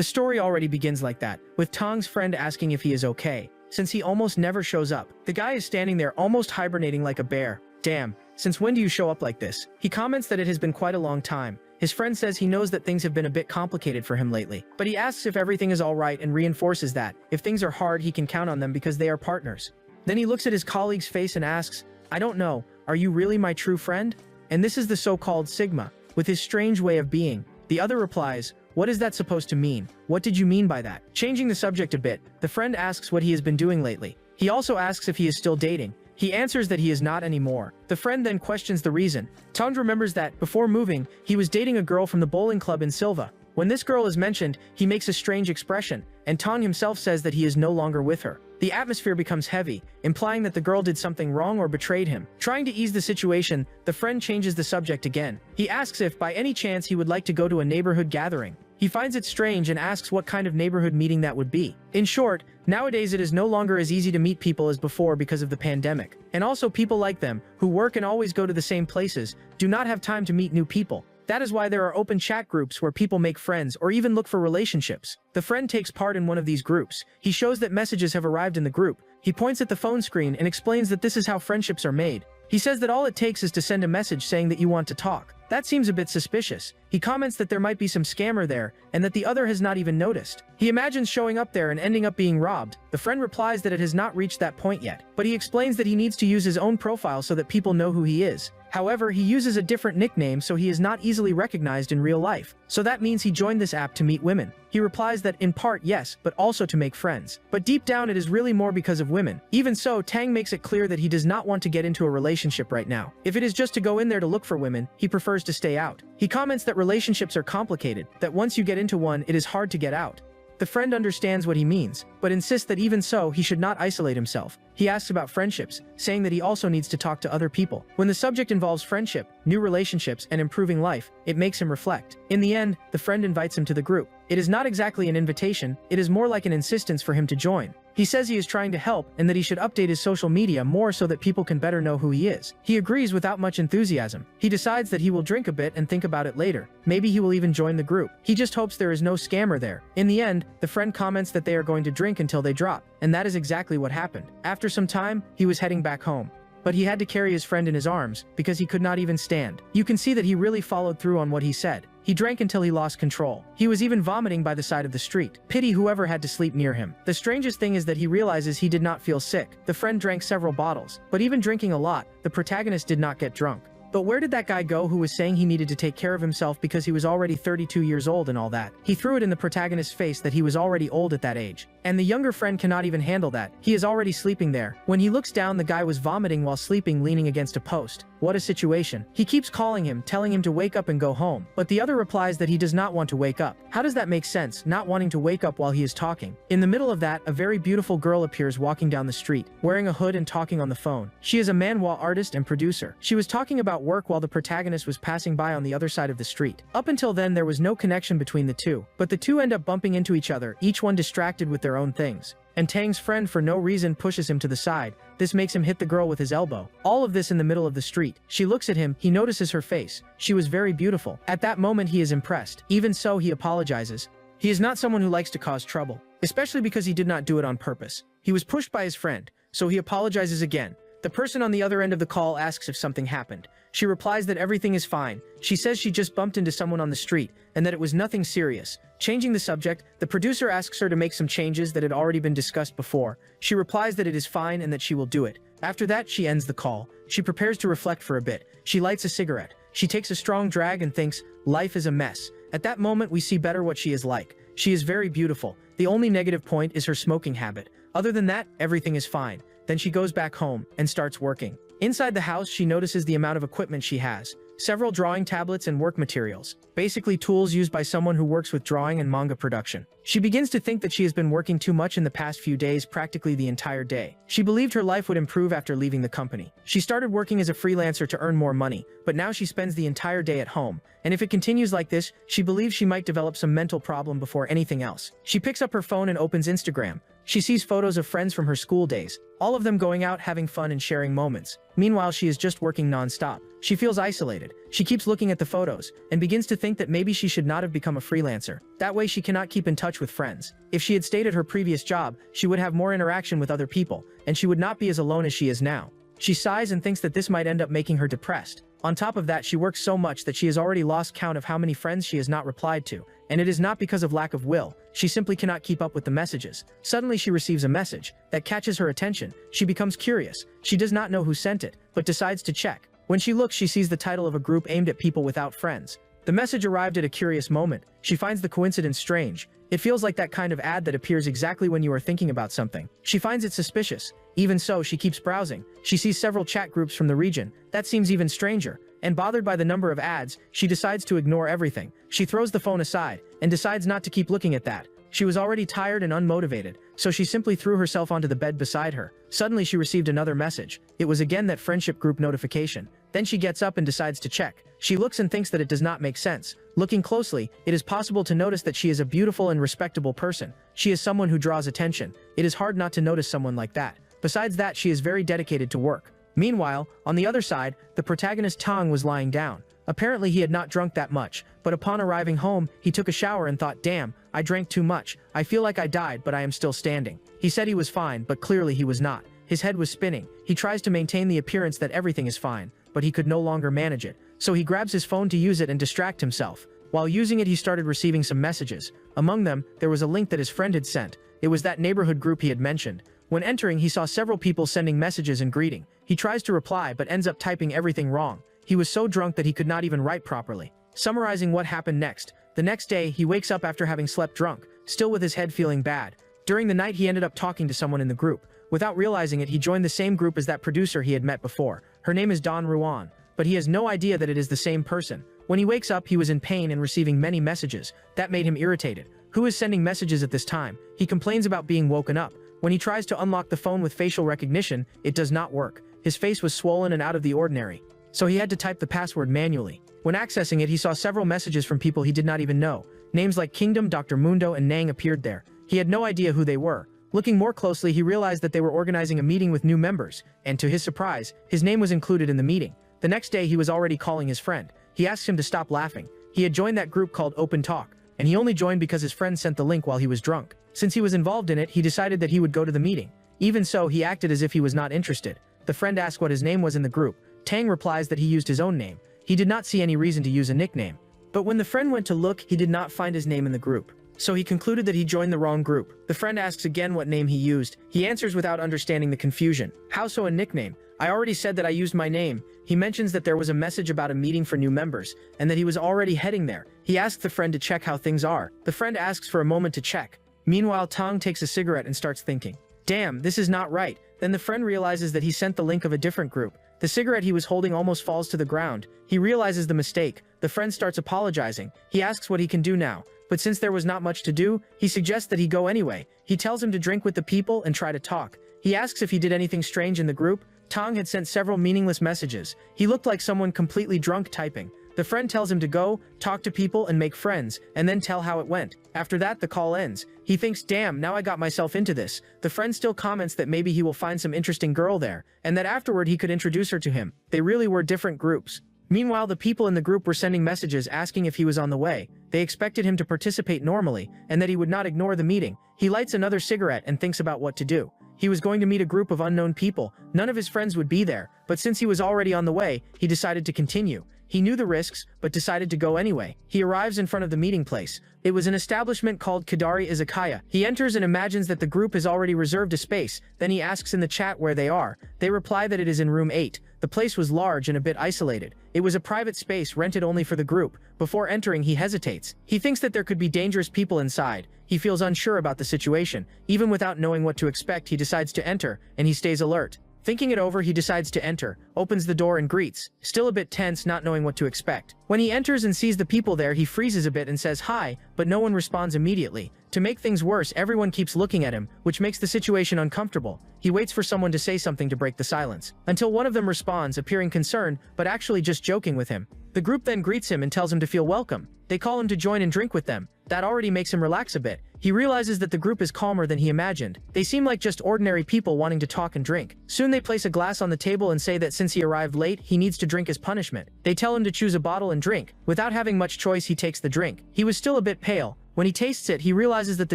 The story already begins like that, with Tong's friend asking if he is okay, since he almost never shows up. The guy is standing there almost hibernating like a bear. Damn, since when do you show up like this? He comments that it has been quite a long time. His friend says he knows that things have been a bit complicated for him lately, but he asks if everything is alright and reinforces that, if things are hard he can count on them because they are partners. Then he looks at his colleague's face and asks, "I don't know, are you really my true friend?" And this is the so-called Sigma, with his strange way of being. The other replies, "What is that supposed to mean? What did you mean by that?" Changing the subject a bit, the friend asks what he has been doing lately. He also asks if he is still dating. He answers that he is not anymore. The friend then questions the reason. Tong remembers that, before moving, he was dating a girl from the bowling club in Silva. When this girl is mentioned, he makes a strange expression, and Tong himself says that he is no longer with her. The atmosphere becomes heavy, implying that the girl did something wrong or betrayed him. Trying to ease the situation, the friend changes the subject again. He asks if, by any chance, he would like to go to a neighborhood gathering. He finds it strange and asks what kind of neighborhood meeting that would be. In short, nowadays it is no longer as easy to meet people as before because of the pandemic. And also people like them, who work and always go to the same places, do not have time to meet new people. That is why there are open chat groups where people make friends or even look for relationships. The friend takes part in one of these groups. He shows that messages have arrived in the group. He points at the phone screen and explains that this is how friendships are made. He says that all it takes is to send a message saying that you want to talk. That seems a bit suspicious. He comments that there might be some scammer there, and that the other has not even noticed. He imagines showing up there and ending up being robbed. The friend replies that it has not reached that point yet, but he explains that he needs to use his own profile so that people know who he is. However, he uses a different nickname so he is not easily recognized in real life. So that means he joined this app to meet women. He replies that in part yes, but also to make friends. But deep down it is really more because of women. Even so, Tang makes it clear that he does not want to get into a relationship right now. If it is just to go in there to look for women, he prefers to stay out. He comments that relationships are complicated, that once you get into one, it is hard to get out. The friend understands what he means, but insists that even so, he should not isolate himself. He asks about friendships, saying that he also needs to talk to other people. When the subject involves friendship, new relationships, and improving life, it makes him reflect. In the end, the friend invites him to the group. It is not exactly an invitation, it is more like an insistence for him to join. He says he is trying to help and that he should update his social media more so that people can better know who he is. He agrees without much enthusiasm. He decides that he will drink a bit and think about it later. Maybe he will even join the group. He just hopes there is no scammer there. In the end, the friend comments that they are going to drink until they drop, and that is exactly what happened. After some time, he was heading back home. But he had to carry his friend in his arms, because he could not even stand. You can see that he really followed through on what he said. He drank until he lost control. He was even vomiting by the side of the street. Pity whoever had to sleep near him. The strangest thing is that he realizes he did not feel sick. The friend drank several bottles, but even drinking a lot, the protagonist did not get drunk. But where did that guy go who was saying he needed to take care of himself because he was already 32 years old and all that? He threw it in the protagonist's face that he was already old at that age. And the younger friend cannot even handle that. He is already sleeping there. When he looks down, the guy was vomiting while sleeping, leaning against a post. What a situation. He keeps calling him, telling him to wake up and go home. But the other replies that he does not want to wake up. How does that make sense, not wanting to wake up while he is talking? In the middle of that, a very beautiful girl appears walking down the street, wearing a hood and talking on the phone. She is a manhwa artist and producer. She was talking about work while the protagonist was passing by on the other side of the street. Up until then, there was no connection between the two. But the two end up bumping into each other, each one distracted with their own things. And Tang's friend for no reason pushes him to the side. This makes him hit the girl with his elbow. All of this in the middle of the street. She looks at him, he notices her face. She was very beautiful. At that moment he is impressed. Even so, he apologizes. He is not someone who likes to cause trouble, especially because he did not do it on purpose. He was pushed by his friend, so he apologizes again. The person on the other end of the call asks if something happened. She replies that everything is fine. She says she just bumped into someone on the street, and that it was nothing serious. Changing the subject, the producer asks her to make some changes that had already been discussed before. She replies that it is fine and that she will do it. After that, she ends the call. She prepares to reflect for a bit. She lights a cigarette. She takes a strong drag and thinks, life is a mess. At that moment, we see better what she is like. She is very beautiful. The only negative point is her smoking habit. Other than that, everything is fine. Then she goes back home and starts working. Inside the house, she notices the amount of equipment she has. Several drawing tablets and work materials. Basically tools used by someone who works with drawing and manga production. She begins to think that she has been working too much in the past few days, practically the entire day. She believed her life would improve after leaving the company. She started working as a freelancer to earn more money, but now she spends the entire day at home. And if it continues like this, she believes she might develop some mental problem before anything else. She picks up her phone and opens Instagram. She sees photos of friends from her school days, all of them going out having fun and sharing moments. Meanwhile, she is just working non-stop. She feels isolated. She keeps looking at the photos and begins to think that maybe she should not have become a freelancer. That way she cannot keep in touch with friends. If she had stayed at her previous job, she would have more interaction with other people, and she would not be as alone as she is now. She sighs and thinks that this might end up making her depressed. On top of that, she works so much that she has already lost count of how many friends she has not replied to, and it is not because of lack of will. She simply cannot keep up with the messages. Suddenly she receives a message that catches her attention. She becomes curious. She does not know who sent it, but decides to check. When she looks, she sees the title of a group aimed at people without friends. The message arrived at a curious moment. She finds the coincidence strange. It feels like that kind of ad that appears exactly when you are thinking about something. She finds it suspicious. Even so, she keeps browsing. She sees several chat groups from the region. That seems even stranger. And bothered by the number of ads, she decides to ignore everything. She throws the phone aside and decides not to keep looking at that. She was already tired and unmotivated, so she simply threw herself onto the bed beside her. Suddenly she received another message. It was again that friendship group notification. Then she gets up and decides to check. She looks and thinks that it does not make sense. Looking closely, it is possible to notice that she is a beautiful and respectable person. She is someone who draws attention. It is hard not to notice someone like that. Besides that, she is very dedicated to work. Meanwhile, on the other side, the protagonist Tong was lying down. Apparently he had not drunk that much, but upon arriving home, he took a shower and thought, damn, I drank too much. I feel like I died, but I am still standing. He said he was fine, but clearly he was not. His head was spinning. He tries to maintain the appearance that everything is fine, but he could no longer manage it. So he grabs his phone to use it and distract himself. While using it, he started receiving some messages. Among them, there was a link that his friend had sent. It was that neighborhood group he had mentioned. When entering, he saw several people sending messages and greeting. He tries to reply but ends up typing everything wrong. He was so drunk that he could not even write properly. Summarizing what happened next. The next day, he wakes up after having slept drunk, still with his head feeling bad. During the night, he ended up talking to someone in the group. Without realizing it, he joined the same group as that producer he had met before. Her name is Don Ruan, but he has no idea that it is the same person. When he wakes up, he was in pain and receiving many messages. That made him irritated. Who is sending messages at this time? He complains about being woken up. When he tries to unlock the phone with facial recognition, it does not work. His face was swollen and out of the ordinary, so he had to type the password manually. When accessing it, he saw several messages from people he did not even know. Names like Kingdom, Dr. Mundo, and Nang appeared there. He had no idea who they were. Looking more closely, he realized that they were organizing a meeting with new members, and to his surprise, his name was included in the meeting. The next day, he was already calling his friend. He asked him to stop laughing. He had joined that group called Open Talk, and he only joined because his friend sent the link while he was drunk. Since he was involved in it, he decided that he would go to the meeting. Even so, he acted as if he was not interested. The friend asked what his name was in the group. Tang replies that he used his own name. He did not see any reason to use a nickname. But when the friend went to look, he did not find his name in the group. So he concluded that he joined the wrong group. The friend asks again what name he used. He answers without understanding the confusion. How so a nickname? I already said that I used my name. He mentions that there was a message about a meeting for new members, and that he was already heading there. He asks the friend to check how things are. The friend asks for a moment to check. Meanwhile, Tong takes a cigarette and starts thinking, damn, this is not right. Then the friend realizes that he sent the link of a different group. The cigarette he was holding almost falls to the ground. He realizes the mistake. The friend starts apologizing. He asks what he can do now, but since there was not much to do, he suggests that he go anyway. He tells him to drink with the people and try to talk. He asks if he did anything strange in the group. Tong had sent several meaningless messages. He looked like someone completely drunk typing. The friend tells him to go, talk to people and make friends, and then tell how it went. After that, the call ends. He thinks, damn, now I got myself into this. The friend still comments that maybe he will find some interesting girl there, and that afterward he could introduce her to him. They really were different groups. Meanwhile, the people in the group were sending messages asking if he was on the way. They expected him to participate normally, and that he would not ignore the meeting. He lights another cigarette and thinks about what to do. He was going to meet a group of unknown people. None of his friends would be there, but since he was already on the way, he decided to continue. He knew the risks, but decided to go anyway. He arrives in front of the meeting place. It was an establishment called Kadari Izakaya. He enters and imagines that the group has already reserved a space. Then he asks in the chat where they are. They reply that it is in room 8. The place was large and a bit isolated. It was a private space rented only for the group. Before entering, he hesitates. He thinks that there could be dangerous people inside. He feels unsure about the situation. Even without knowing what to expect, he decides to enter, and he stays alert. Thinking it over, he decides to enter, opens the door and greets, still a bit tense, not knowing what to expect. When he enters and sees the people there, he freezes a bit and says hi, but no one responds immediately. To make things worse, everyone keeps looking at him, which makes the situation uncomfortable. He waits for someone to say something to break the silence, until one of them responds, appearing concerned, but actually just joking with him. The group then greets him and tells him to feel welcome. They call him to join and drink with them. That already makes him relax a bit. He realizes that the group is calmer than he imagined. They seem like just ordinary people wanting to talk and drink. Soon they place a glass on the table and say that since he arrived late, he needs to drink as punishment. They tell him to choose a bottle and drink. Without having much choice, he takes the drink. He was still a bit pale. When he tastes it, he realizes that the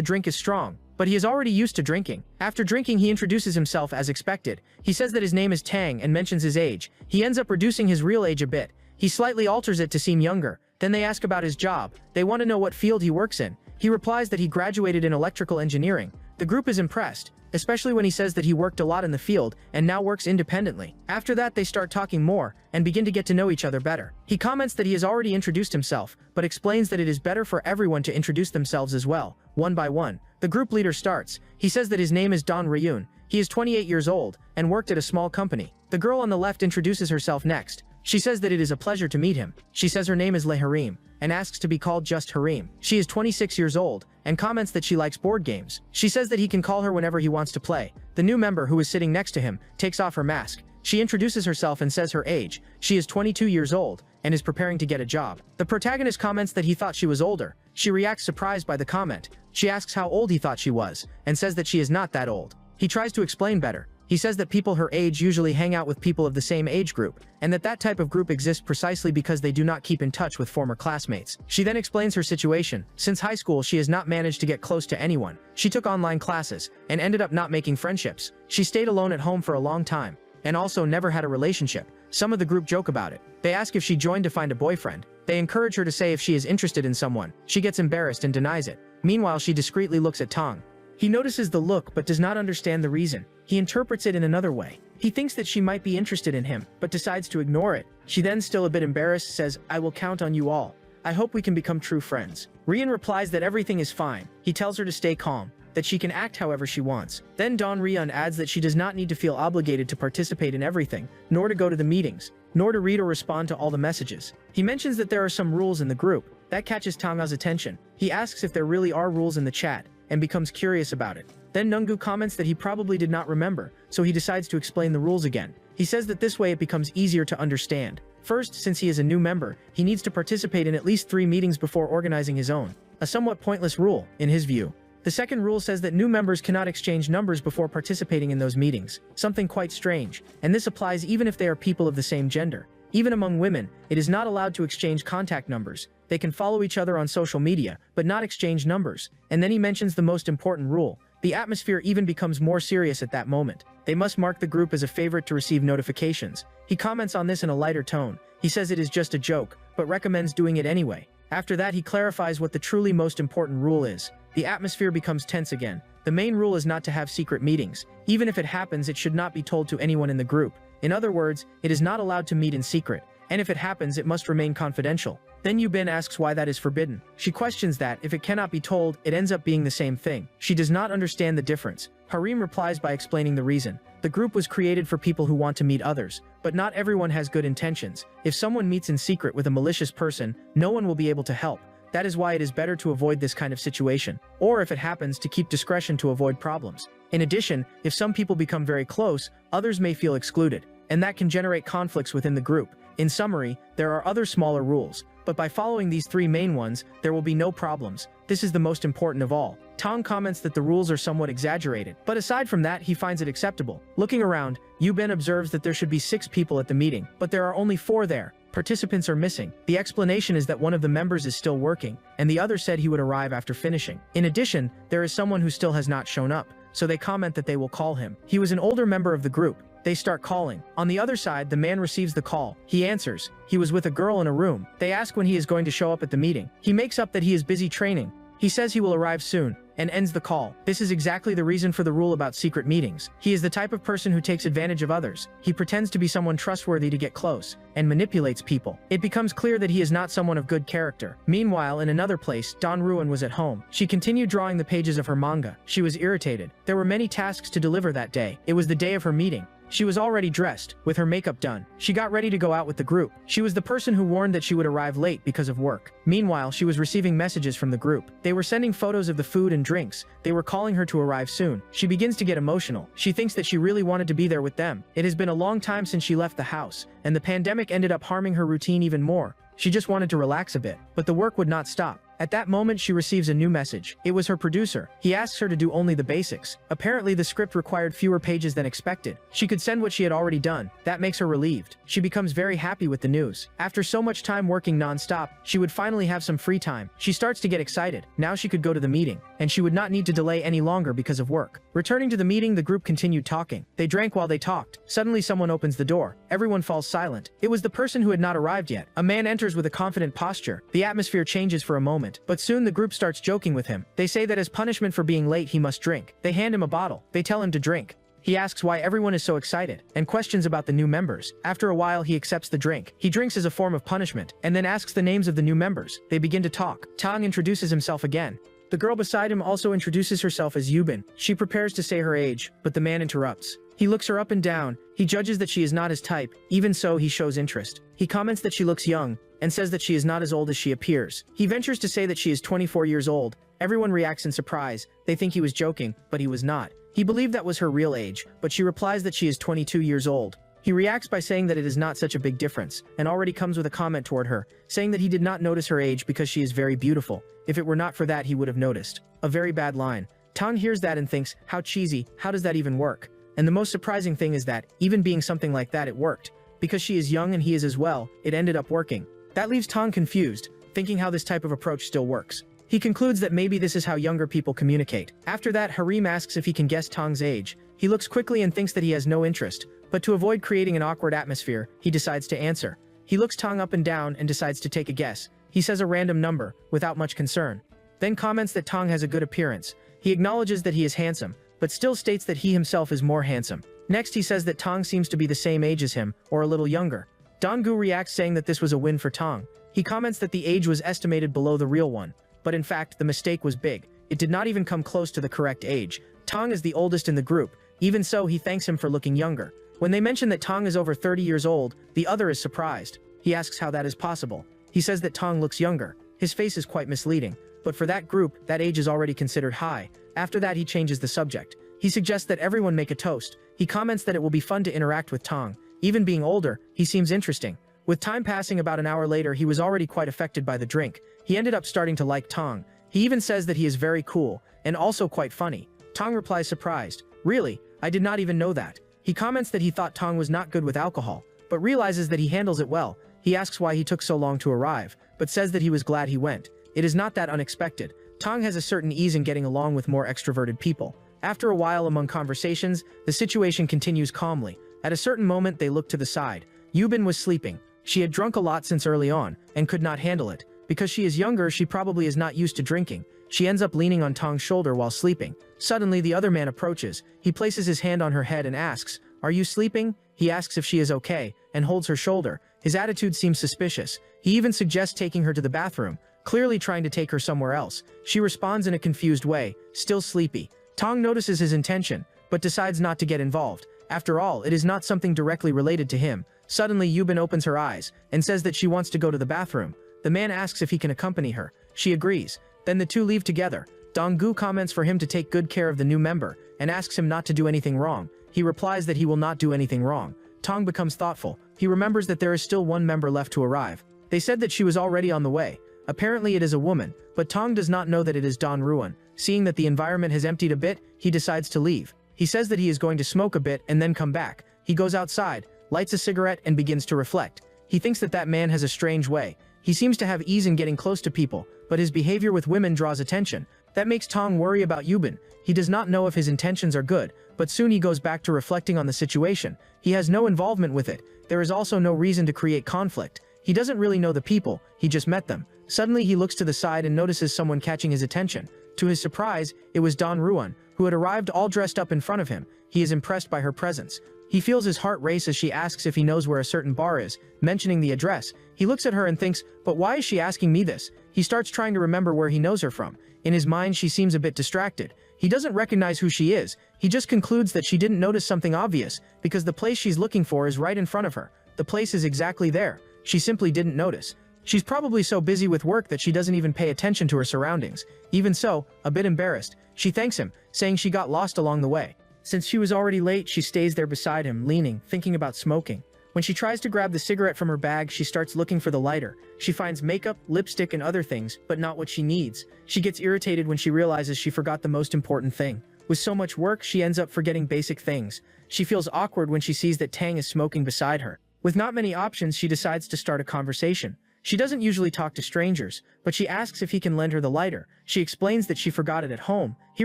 drink is strong, but he is already used to drinking. After drinking, he introduces himself as expected. He says that his name is Tang and mentions his age. He ends up reducing his real age a bit. He slightly alters it to seem younger. Then they ask about his job. They want to know what field he works in. He replies that he graduated in electrical engineering. The group is impressed, especially when he says that he worked a lot in the field and now works independently. After that, they start talking more and begin to get to know each other better. He comments that he has already introduced himself, but explains that it is better for everyone to introduce themselves as well, one by one. The group leader starts. He says that his name is Don Ryun. He is 28 years old and worked at a small company. The girl on the left introduces herself next. She says that it is a pleasure to meet him. She says her name is Leharim and asks to be called just Harim. She is 26 years old and comments that she likes board games. She says that he can call her whenever he wants to play. The new member, who is sitting next to him, takes off her mask. She introduces herself and says her age. She is 22 years old and is preparing to get a job. The protagonist comments that he thought she was older. She reacts surprised by the comment. She asks how old he thought she was and says that she is not that old. He tries to explain better. He says that people her age usually hang out with people of the same age group, and that type of group exists precisely because they do not keep in touch with former classmates. She then explains her situation. Since high school, she has not managed to get close to anyone. She took online classes and ended up not making friendships. She stayed alone at home for a long time and also never had a relationship. Some of the group joke about it. They ask if she joined to find a boyfriend. They encourage her to say if she is interested in someone. She gets embarrassed and denies it. Meanwhile, she discreetly looks at Tong. He notices the look but does not understand the reason. He interprets it in another way. He thinks that she might be interested in him, but decides to ignore it. She then, still a bit embarrassed, says, "I will count on you all. I hope we can become true friends." Rian replies that everything is fine. He tells her to stay calm, that she can act however she wants. Then Don Rian adds that she does not need to feel obligated to participate in everything, nor to go to the meetings, nor to read or respond to all the messages. He mentions that there are some rules in the group. That catches Tanga's attention. He asks if there really are rules in the chat, and becomes curious about it. Then Nungu comments that he probably did not remember, so he decides to explain the rules again. He says that this way it becomes easier to understand. First, since he is a new member, he needs to participate in at least 3 meetings before organizing his own. A somewhat pointless rule, in his view. The second rule says that new members cannot exchange numbers before participating in those meetings. Something quite strange, and this applies even if they are people of the same gender. Even among women, it is not allowed to exchange contact numbers. They can follow each other on social media, but not exchange numbers. And then he mentions the most important rule. The atmosphere even becomes more serious at that moment. They must mark the group as a favorite to receive notifications. He comments on this in a lighter tone. He says it is just a joke, but recommends doing it anyway. After that, he clarifies what the truly most important rule is. The atmosphere becomes tense again. The main rule is not to have secret meetings. Even if it happens, it should not be told to anyone in the group. In other words, it is not allowed to meet in secret, and if it happens, it must remain confidential. Then Yubin asks why that is forbidden. She questions that, if it cannot be told, it ends up being the same thing. She does not understand the difference. Harim replies by explaining the reason. The group was created for people who want to meet others, but not everyone has good intentions. If someone meets in secret with a malicious person, no one will be able to help. That is why it is better to avoid this kind of situation, or if it happens, to keep discretion to avoid problems. In addition, if some people become very close, others may feel excluded, and that can generate conflicts within the group. In summary, there are other smaller rules, but by following these 3 main ones, there will be no problems. This is the most important of all. Tong comments that the rules are somewhat exaggerated, but aside from that, he finds it acceptable. Looking around, Yubin observes that there should be 6 people at the meeting, but there are only 4 there. Participants are missing. The explanation is that one of the members is still working, and the other said he would arrive after finishing. In addition, there is someone who still has not shown up, so they comment that they will call him. He was an older member of the group. They start calling. On the other side, the man receives the call. He answers. He was with a girl in a room. They ask when he is going to show up at the meeting. He makes up that he is busy training. He says he will arrive soon, and ends the call. This is exactly the reason for the rule about secret meetings. He is the type of person who takes advantage of others. He pretends to be someone trustworthy to get close, and manipulates people. It becomes clear that he is not someone of good character. Meanwhile, in another place, Don Ruin was at home. She continued drawing the pages of her manga. She was irritated. There were many tasks to deliver that day. It was the day of her meeting. She was already dressed, with her makeup done. She got ready to go out with the group. She was the person who warned that she would arrive late because of work. Meanwhile, she was receiving messages from the group. They were sending photos of the food and drinks. They were calling her to arrive soon. She begins to get emotional. She thinks that she really wanted to be there with them. It has been a long time since she left the house, and the pandemic ended up harming her routine even more. She just wanted to relax a bit, but the work would not stop. At that moment, she receives a new message. It was her producer. He asks her to do only the basics. Apparently, the script required fewer pages than expected. She could send what she had already done. That makes her relieved. She becomes very happy with the news. After so much time working non-stop, she would finally have some free time. She starts to get excited. Now she could go to the meeting, and she would not need to delay any longer because of work. Returning to the meeting, the group continued talking. They drank while they talked. Suddenly, someone opens the door. Everyone falls silent. It was the person who had not arrived yet. A man enters with a confident posture. The atmosphere changes for a moment. But soon the group starts joking with him. They say that as punishment for being late he must drink. They hand him a bottle. They tell him to drink. He asks why everyone is so excited, and questions about the new members. After a while he accepts the drink. He drinks as a form of punishment, and then asks the names of the new members. They begin to talk. Tang introduces himself again. The girl beside him also introduces herself as Yubin. She prepares to say her age, but the man interrupts. He looks her up and down. He judges that she is not his type. Even so, he shows interest. He comments that she looks young, and says that she is not as old as she appears. He ventures to say that she is 24 years old. Everyone reacts in surprise. They think he was joking, but he was not. He believed that was her real age, but she replies that she is 22 years old. He reacts by saying that it is not such a big difference, and already comes with a comment toward her, saying that he did not notice her age because she is very beautiful. If it were not for that, he would have noticed. A very bad line. Tang hears that and thinks, how cheesy, how does that even work? And the most surprising thing is that, even being something like that, it worked. Because she is young and he is as well, it ended up working. That leaves Tang confused, thinking how this type of approach still works. He concludes that maybe this is how younger people communicate. After that, Harim asks if he can guess Tang's age. He looks quickly and thinks that he has no interest, but to avoid creating an awkward atmosphere, he decides to answer. He looks Tang up and down and decides to take a guess. He says a random number, without much concern. Then comments that Tang has a good appearance. He acknowledges that he is handsome, but still states that he himself is more handsome. Next, he says that Tang seems to be the same age as him, or a little younger. Donggu reacts saying that this was a win for Tang. He comments that the age was estimated below the real one, but in fact, the mistake was big. It did not even come close to the correct age. Tang is the oldest in the group. Even so, he thanks him for looking younger. When they mention that Tang is over 30 years old, the other is surprised. He asks how that is possible. He says that Tang looks younger. His face is quite misleading, but for that group, that age is already considered high. After that, he changes the subject. He suggests that everyone make a toast. He comments that it will be fun to interact with Tang. Even being older, he seems interesting. With time passing about an hour later, he was already quite affected by the drink. He ended up starting to like Tang. He even says that he is very cool, and also quite funny. Tang replies surprised, "Really? I did not even know that." He comments that he thought Tang was not good with alcohol, but realizes that he handles it well. He asks why he took so long to arrive, but says that he was glad he went. It is not that unexpected. Tang has a certain ease in getting along with more extroverted people. After a while among conversations, the situation continues calmly. At a certain moment, they look to the side. Yubin was sleeping. She had drunk a lot since early on, and could not handle it. Because she is younger, she probably is not used to drinking. She ends up leaning on Tang's shoulder while sleeping. Suddenly, the other man approaches. He places his hand on her head and asks, "Are you sleeping?" He asks if she is okay, and holds her shoulder. His attitude seems suspicious. He even suggests taking her to the bathroom, clearly trying to take her somewhere else. She responds in a confused way, still sleepy. Tang notices his intention, but decides not to get involved. After all, it is not something directly related to him. Suddenly, Yubin opens her eyes, and says that she wants to go to the bathroom. The man asks if he can accompany her. She agrees. Then the two leave together. Donggu comments for him to take good care of the new member, and asks him not to do anything wrong. He replies that he will not do anything wrong. Tang becomes thoughtful. He remembers that there is still one member left to arrive. They said that she was already on the way. Apparently it is a woman, but Tang does not know that it is Don Ruan. Seeing that the environment has emptied a bit, he decides to leave. He says that he is going to smoke a bit and then come back. He goes outside, lights a cigarette, and begins to reflect. He thinks that that man has a strange way. He seems to have ease in getting close to people, but his behavior with women draws attention. That makes Tang worry about Yubin. He does not know if his intentions are good, but soon he goes back to reflecting on the situation. He has no involvement with it. There is also no reason to create conflict. He doesn't really know the people, he just met them. Suddenly he looks to the side and notices someone catching his attention. To his surprise, it was Don Ruan, who had arrived all dressed up in front of him. He is impressed by her presence. He feels his heart race as she asks if he knows where a certain bar is, mentioning the address. He looks at her and thinks, but why is she asking me this? He starts trying to remember where he knows her from. In his mind, she seems a bit distracted. He doesn't recognize who she is. He just concludes that she didn't notice something obvious, because the place she's looking for is right in front of her. The place is exactly there. She simply didn't notice. She's probably so busy with work that she doesn't even pay attention to her surroundings. Even so, a bit embarrassed, she thanks him, saying she got lost along the way. Since she was already late, she stays there beside him, leaning, thinking about smoking. When she tries to grab the cigarette from her bag, she starts looking for the lighter. She finds makeup, lipstick, and other things, but not what she needs. She gets irritated when she realizes she forgot the most important thing. With so much work, she ends up forgetting basic things. She feels awkward when she sees that Tang is smoking beside her. With not many options, she decides to start a conversation. She doesn't usually talk to strangers, but she asks if he can lend her the lighter. She explains that she forgot it at home. He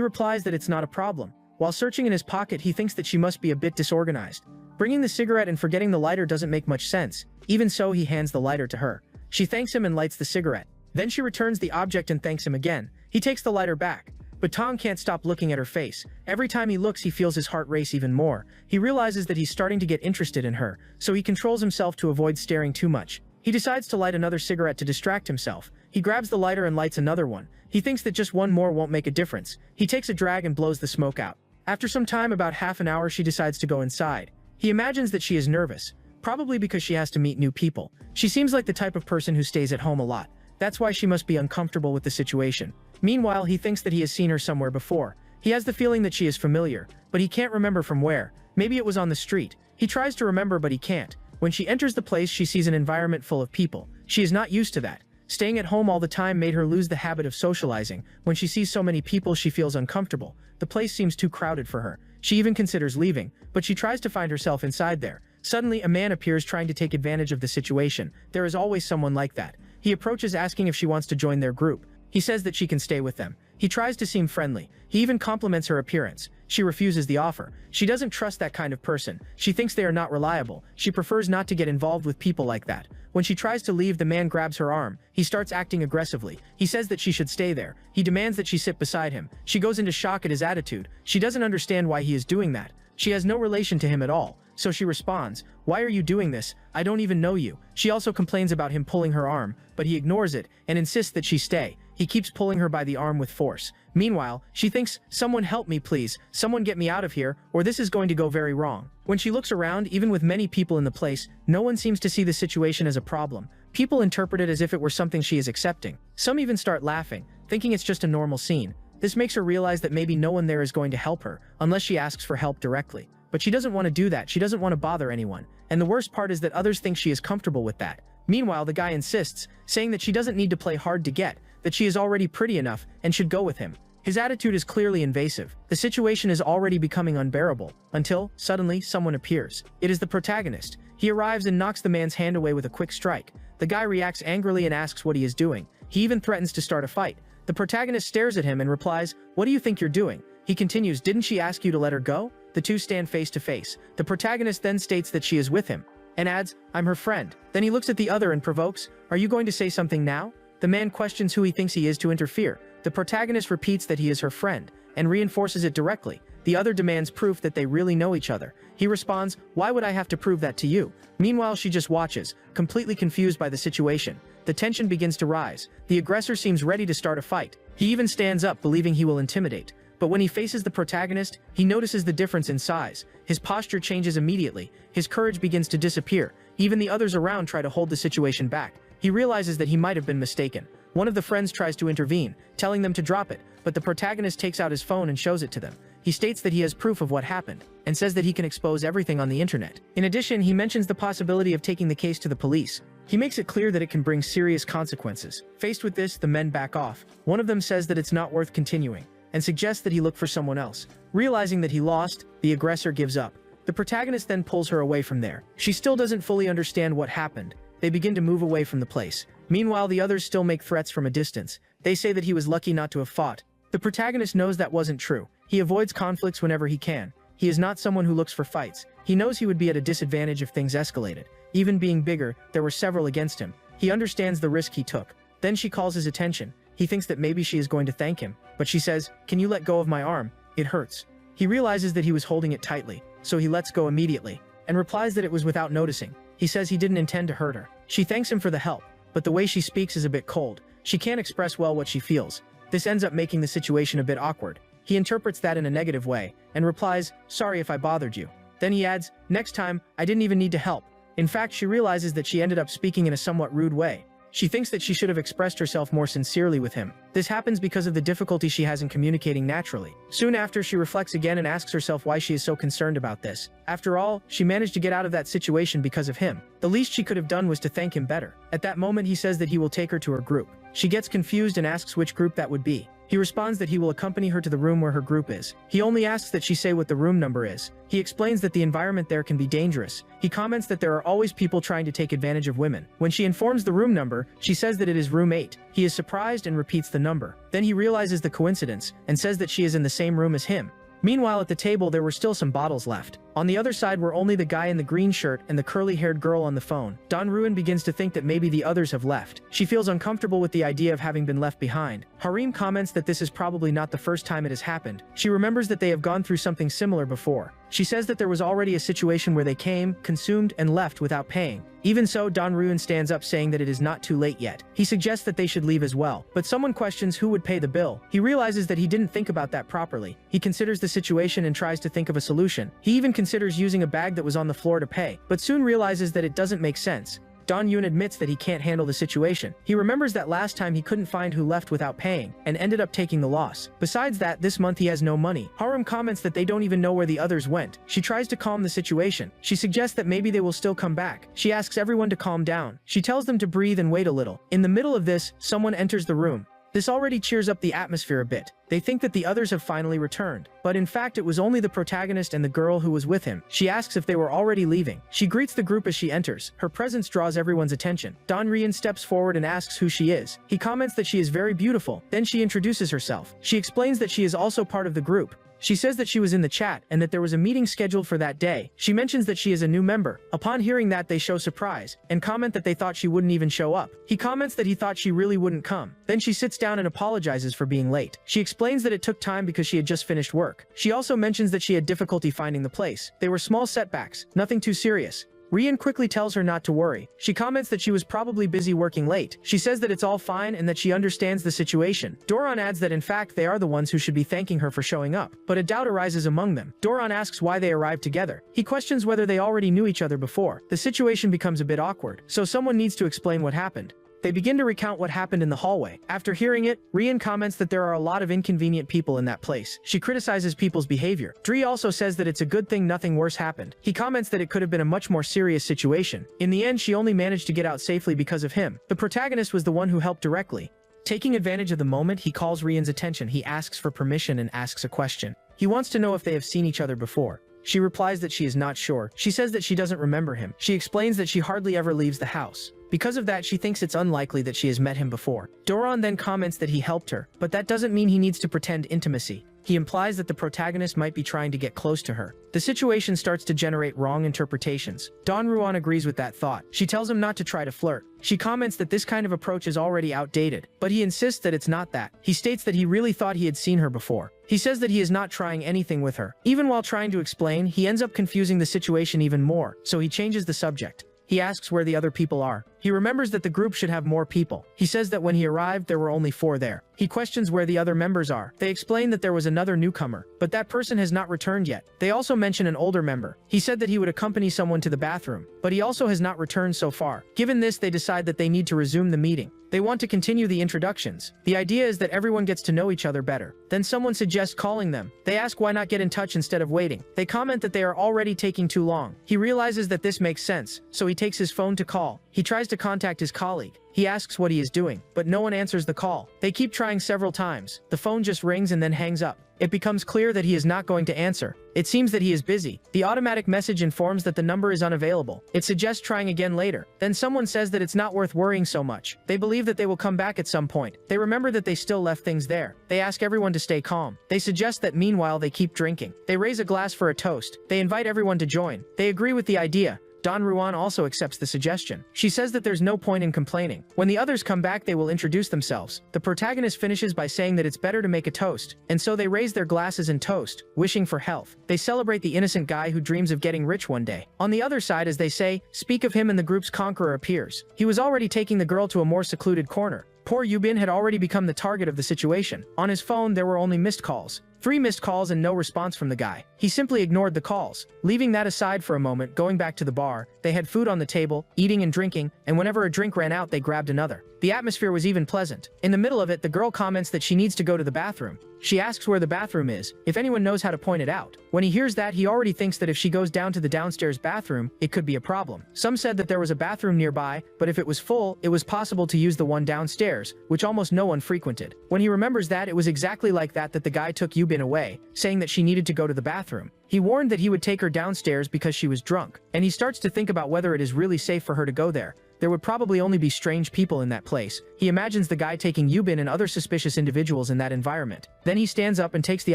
replies that it's not a problem. While searching in his pocket, he thinks that she must be a bit disorganized. Bringing the cigarette and forgetting the lighter doesn't make much sense. Even so, he hands the lighter to her. She thanks him and lights the cigarette. Then she returns the object and thanks him again. He takes the lighter back. But Tong can't stop looking at her face. Every time he looks, he feels his heart race even more. He realizes that he's starting to get interested in her, so he controls himself to avoid staring too much. He decides to light another cigarette to distract himself. He grabs the lighter and lights another one. He thinks that just one more won't make a difference. He takes a drag and blows the smoke out. After some time, about half an hour, she decides to go inside. He imagines that she is nervous, probably because she has to meet new people. She seems like the type of person who stays at home a lot. That's why she must be uncomfortable with the situation. Meanwhile, he thinks that he has seen her somewhere before. He has the feeling that she is familiar, but he can't remember from where. Maybe it was on the street. He tries to remember, but he can't. When she enters the place, she sees an environment full of people. She is not used to that. Staying at home all the time made her lose the habit of socializing. When she sees so many people, she feels uncomfortable. The place seems too crowded for her. She even considers leaving, but she tries to find herself inside there. Suddenly, a man appears trying to take advantage of the situation. There is always someone like that. He approaches asking if she wants to join their group. He says that she can stay with them. He tries to seem friendly. He even compliments her appearance. She refuses the offer. She doesn't trust that kind of person. She thinks they are not reliable. She prefers not to get involved with people like that. When she tries to leave, the man grabs her arm. He starts acting aggressively. He says that she should stay there. He demands that she sit beside him. She goes into shock at his attitude. She doesn't understand why he is doing that. She has no relation to him at all. So she responds, "Why are you doing this? I don't even know you." She also complains about him pulling her arm, but he ignores it and insists that she stay. He keeps pulling her by the arm with force. Meanwhile, she thinks, "Someone help me please, someone get me out of here, or this is going to go very wrong." When she looks around, even with many people in the place, no one seems to see the situation as a problem. People interpret it as if it were something she is accepting. Some even start laughing, thinking it's just a normal scene. This makes her realize that maybe no one there is going to help her, unless she asks for help directly. But she doesn't want to do that. She doesn't want to bother anyone. And the worst part is that others think she is comfortable with that. Meanwhile, the guy insists, saying that she doesn't need to play hard to get, that she is already pretty enough and should go with him. His attitude is clearly invasive. The situation is already becoming unbearable, until, suddenly, someone appears. It is the protagonist. He arrives and knocks the man's hand away with a quick strike. The guy reacts angrily and asks what he is doing. He even threatens to start a fight. The protagonist stares at him and replies, "What do you think you're doing?" He continues, "Didn't she ask you to let her go?" The two stand face to face. The protagonist then states that she is with him, and adds, "I'm her friend." Then he looks at the other and provokes, "Are you going to say something now?" The man questions who he thinks he is to interfere. The protagonist repeats that he is her friend, and reinforces it directly. The other demands proof that they really know each other. He responds, "Why would I have to prove that to you?" Meanwhile, she just watches, completely confused by the situation. The tension begins to rise. The aggressor seems ready to start a fight. He even stands up, believing he will intimidate. But when he faces the protagonist, he notices the difference in size. His posture changes immediately. His courage begins to disappear. Even the others around try to hold the situation back. He realizes that he might have been mistaken. One of the friends tries to intervene, telling them to drop it, but the protagonist takes out his phone and shows it to them. He states that he has proof of what happened, and says that he can expose everything on the internet. In addition, he mentions the possibility of taking the case to the police. He makes it clear that it can bring serious consequences. Faced with this, the men back off. One of them says that it's not worth continuing, and suggests that he look for someone else. Realizing that he lost, the aggressor gives up. The protagonist then pulls her away from there. She still doesn't fully understand what happened. They begin to move away from the place. Meanwhile, the others still make threats from a distance. They say that he was lucky not to have fought. The protagonist knows that wasn't true. He avoids conflicts whenever he can. He is not someone who looks for fights. He knows he would be at a disadvantage if things escalated. Even being bigger, there were several against him. He understands the risk he took. Then she calls his attention. He thinks that maybe she is going to thank him, but she says, "Can you let go of my arm? It hurts." He realizes that he was holding it tightly, so he lets go immediately, and replies that it was without noticing. He says he didn't intend to hurt her. She thanks him for the help, but the way she speaks is a bit cold. She can't express well what she feels. This ends up making the situation a bit awkward. He interprets that in a negative way, and replies, "Sorry if I bothered you." Then he adds, "Next time, I didn't even need to help." In fact, she realizes that she ended up speaking in a somewhat rude way. She thinks that she should have expressed herself more sincerely with him. This happens because of the difficulty she has in communicating naturally. Soon after, she reflects again and asks herself why she is so concerned about this. After all, she managed to get out of that situation because of him. The least she could have done was to thank him better. At that moment, he says that he will take her to her group. She gets confused and asks which group that would be. He responds that he will accompany her to the room where her group is. He only asks that she say what the room number is. He explains that the environment there can be dangerous. He comments that there are always people trying to take advantage of women. When she informs the room number, she says that it is room 8. He is surprised and repeats the number. Then he realizes the coincidence and says that she is in the same room as him. Meanwhile, at the table there were still some bottles left. On the other side were only the guy in the green shirt and the curly-haired girl on the phone. Don Ruin begins to think that maybe the others have left. She feels uncomfortable with the idea of having been left behind. Harim comments that this is probably not the first time it has happened. She remembers that they have gone through something similar before. She says that there was already a situation where they came, consumed, and left without paying. Even so, Don Ruin stands up saying that it is not too late yet. He suggests that they should leave as well, but someone questions who would pay the bill. He realizes that he didn't think about that properly. He considers the situation and tries to think of a solution. He even considers using a bag that was on the floor to pay, but soon realizes that it doesn't make sense. Don Yoon admits that he can't handle the situation. He remembers that last time he couldn't find who left without paying, and ended up taking the loss. Besides that, this month he has no money. Harim comments that they don't even know where the others went. She tries to calm the situation. She suggests that maybe they will still come back. She asks everyone to calm down. She tells them to breathe and wait a little. In the middle of this, someone enters the room. This already cheers up the atmosphere a bit. They think that the others have finally returned, but in fact it was only the protagonist and the girl who was with him. She asks if they were already leaving. She greets the group as she enters. Her presence draws everyone's attention. Don Rian steps forward and asks who she is. He comments that she is very beautiful. Then she introduces herself. She explains that she is also part of the group. She says that she was in the chat and that there was a meeting scheduled for that day. She mentions that she is a new member. Upon hearing that, they show surprise and comment that they thought she wouldn't even show up. He comments that he thought she really wouldn't come. Then she sits down and apologizes for being late. She explains that it took time because she had just finished work. She also mentions that she had difficulty finding the place. They were small setbacks, nothing too serious. Rian quickly tells her not to worry. She comments that she was probably busy working late. She says that it's all fine and that she understands the situation. Doron adds that in fact they are the ones who should be thanking her for showing up, but a doubt arises among them. Doron asks why they arrived together. He questions whether they already knew each other before. The situation becomes a bit awkward, so someone needs to explain what happened. They begin to recount what happened in the hallway. After hearing it, Rian comments that there are a lot of inconvenient people in that place. She criticizes people's behavior. Dri also says that it's a good thing nothing worse happened. He comments that it could have been a much more serious situation. In the end, she only managed to get out safely because of him. The protagonist was the one who helped directly. Taking advantage of the moment, he calls Rian's attention. He asks for permission and asks a question. He wants to know if they have seen each other before. She replies that she is not sure. She says that she doesn't remember him. She explains that she hardly ever leaves the house. Because of that, she thinks it's unlikely that she has met him before. Doron then comments that he helped her, but that doesn't mean he needs to pretend intimacy. He implies that the protagonist might be trying to get close to her. The situation starts to generate wrong interpretations. Don Ruan agrees with that thought. She tells him not to try to flirt. She comments that this kind of approach is already outdated, but he insists that it's not that. He states that he really thought he had seen her before. He says that he is not trying anything with her. Even while trying to explain, he ends up confusing the situation even more, so he changes the subject. He asks where the other people are. He remembers that the group should have more people. He says that when he arrived, there were only 4 there. He questions where the other members are. They explain that there was another newcomer, but that person has not returned yet. They also mention an older member. He said that he would accompany someone to the bathroom, but he also has not returned so far. Given this, they decide that they need to resume the meeting. They want to continue the introductions. The idea is that everyone gets to know each other better. Then someone suggests calling them. They ask why not get in touch instead of waiting. They comment that they are already taking too long. He realizes that this makes sense, so he takes his phone to call. He tries to contact his colleague. He asks what he is doing, but no one answers the call. They keep trying several times. The phone just rings and then hangs up. It becomes clear that he is not going to answer. It seems that he is busy. The automatic message informs that the number is unavailable. It suggests trying again later. Then someone says that it's not worth worrying so much. They believe that they will come back at some point. They remember that they still left things there. They ask everyone to stay calm. They suggest that meanwhile they keep drinking. They raise a glass for a toast. They invite everyone to join. They agree with the idea. Don Ruan also accepts the suggestion. She says that there's no point in complaining. When the others come back, they will introduce themselves. The protagonist finishes by saying that it's better to make a toast, and so they raise their glasses and toast, wishing for health. They celebrate the innocent guy who dreams of getting rich one day. On the other side, as they say, speak of him, and the group's conqueror appears. He was already taking the girl to a more secluded corner. Poor Yubin had already become the target of the situation. On his phone, there were only missed calls. 3 missed calls and no response from the guy. He simply ignored the calls. Leaving that aside for a moment, going back to the bar, they had food on the table, eating and drinking, and whenever a drink ran out they grabbed another. The atmosphere was even pleasant. In the middle of it, the girl comments that she needs to go to the bathroom. She asks where the bathroom is, if anyone knows how to point it out. When he hears that, he already thinks that if she goes down to the downstairs bathroom, it could be a problem. Some said that there was a bathroom nearby, but if it was full, it was possible to use the one downstairs, which almost no one frequented. When he remembers that, it was exactly like that the guy took Yubin away, saying that she needed to go to the bathroom. He warned that he would take her downstairs because she was drunk, and he starts to think about whether it is really safe for her to go there. There would probably only be strange people in that place. He imagines the guy taking Yubin and other suspicious individuals in that environment. Then he stands up and takes the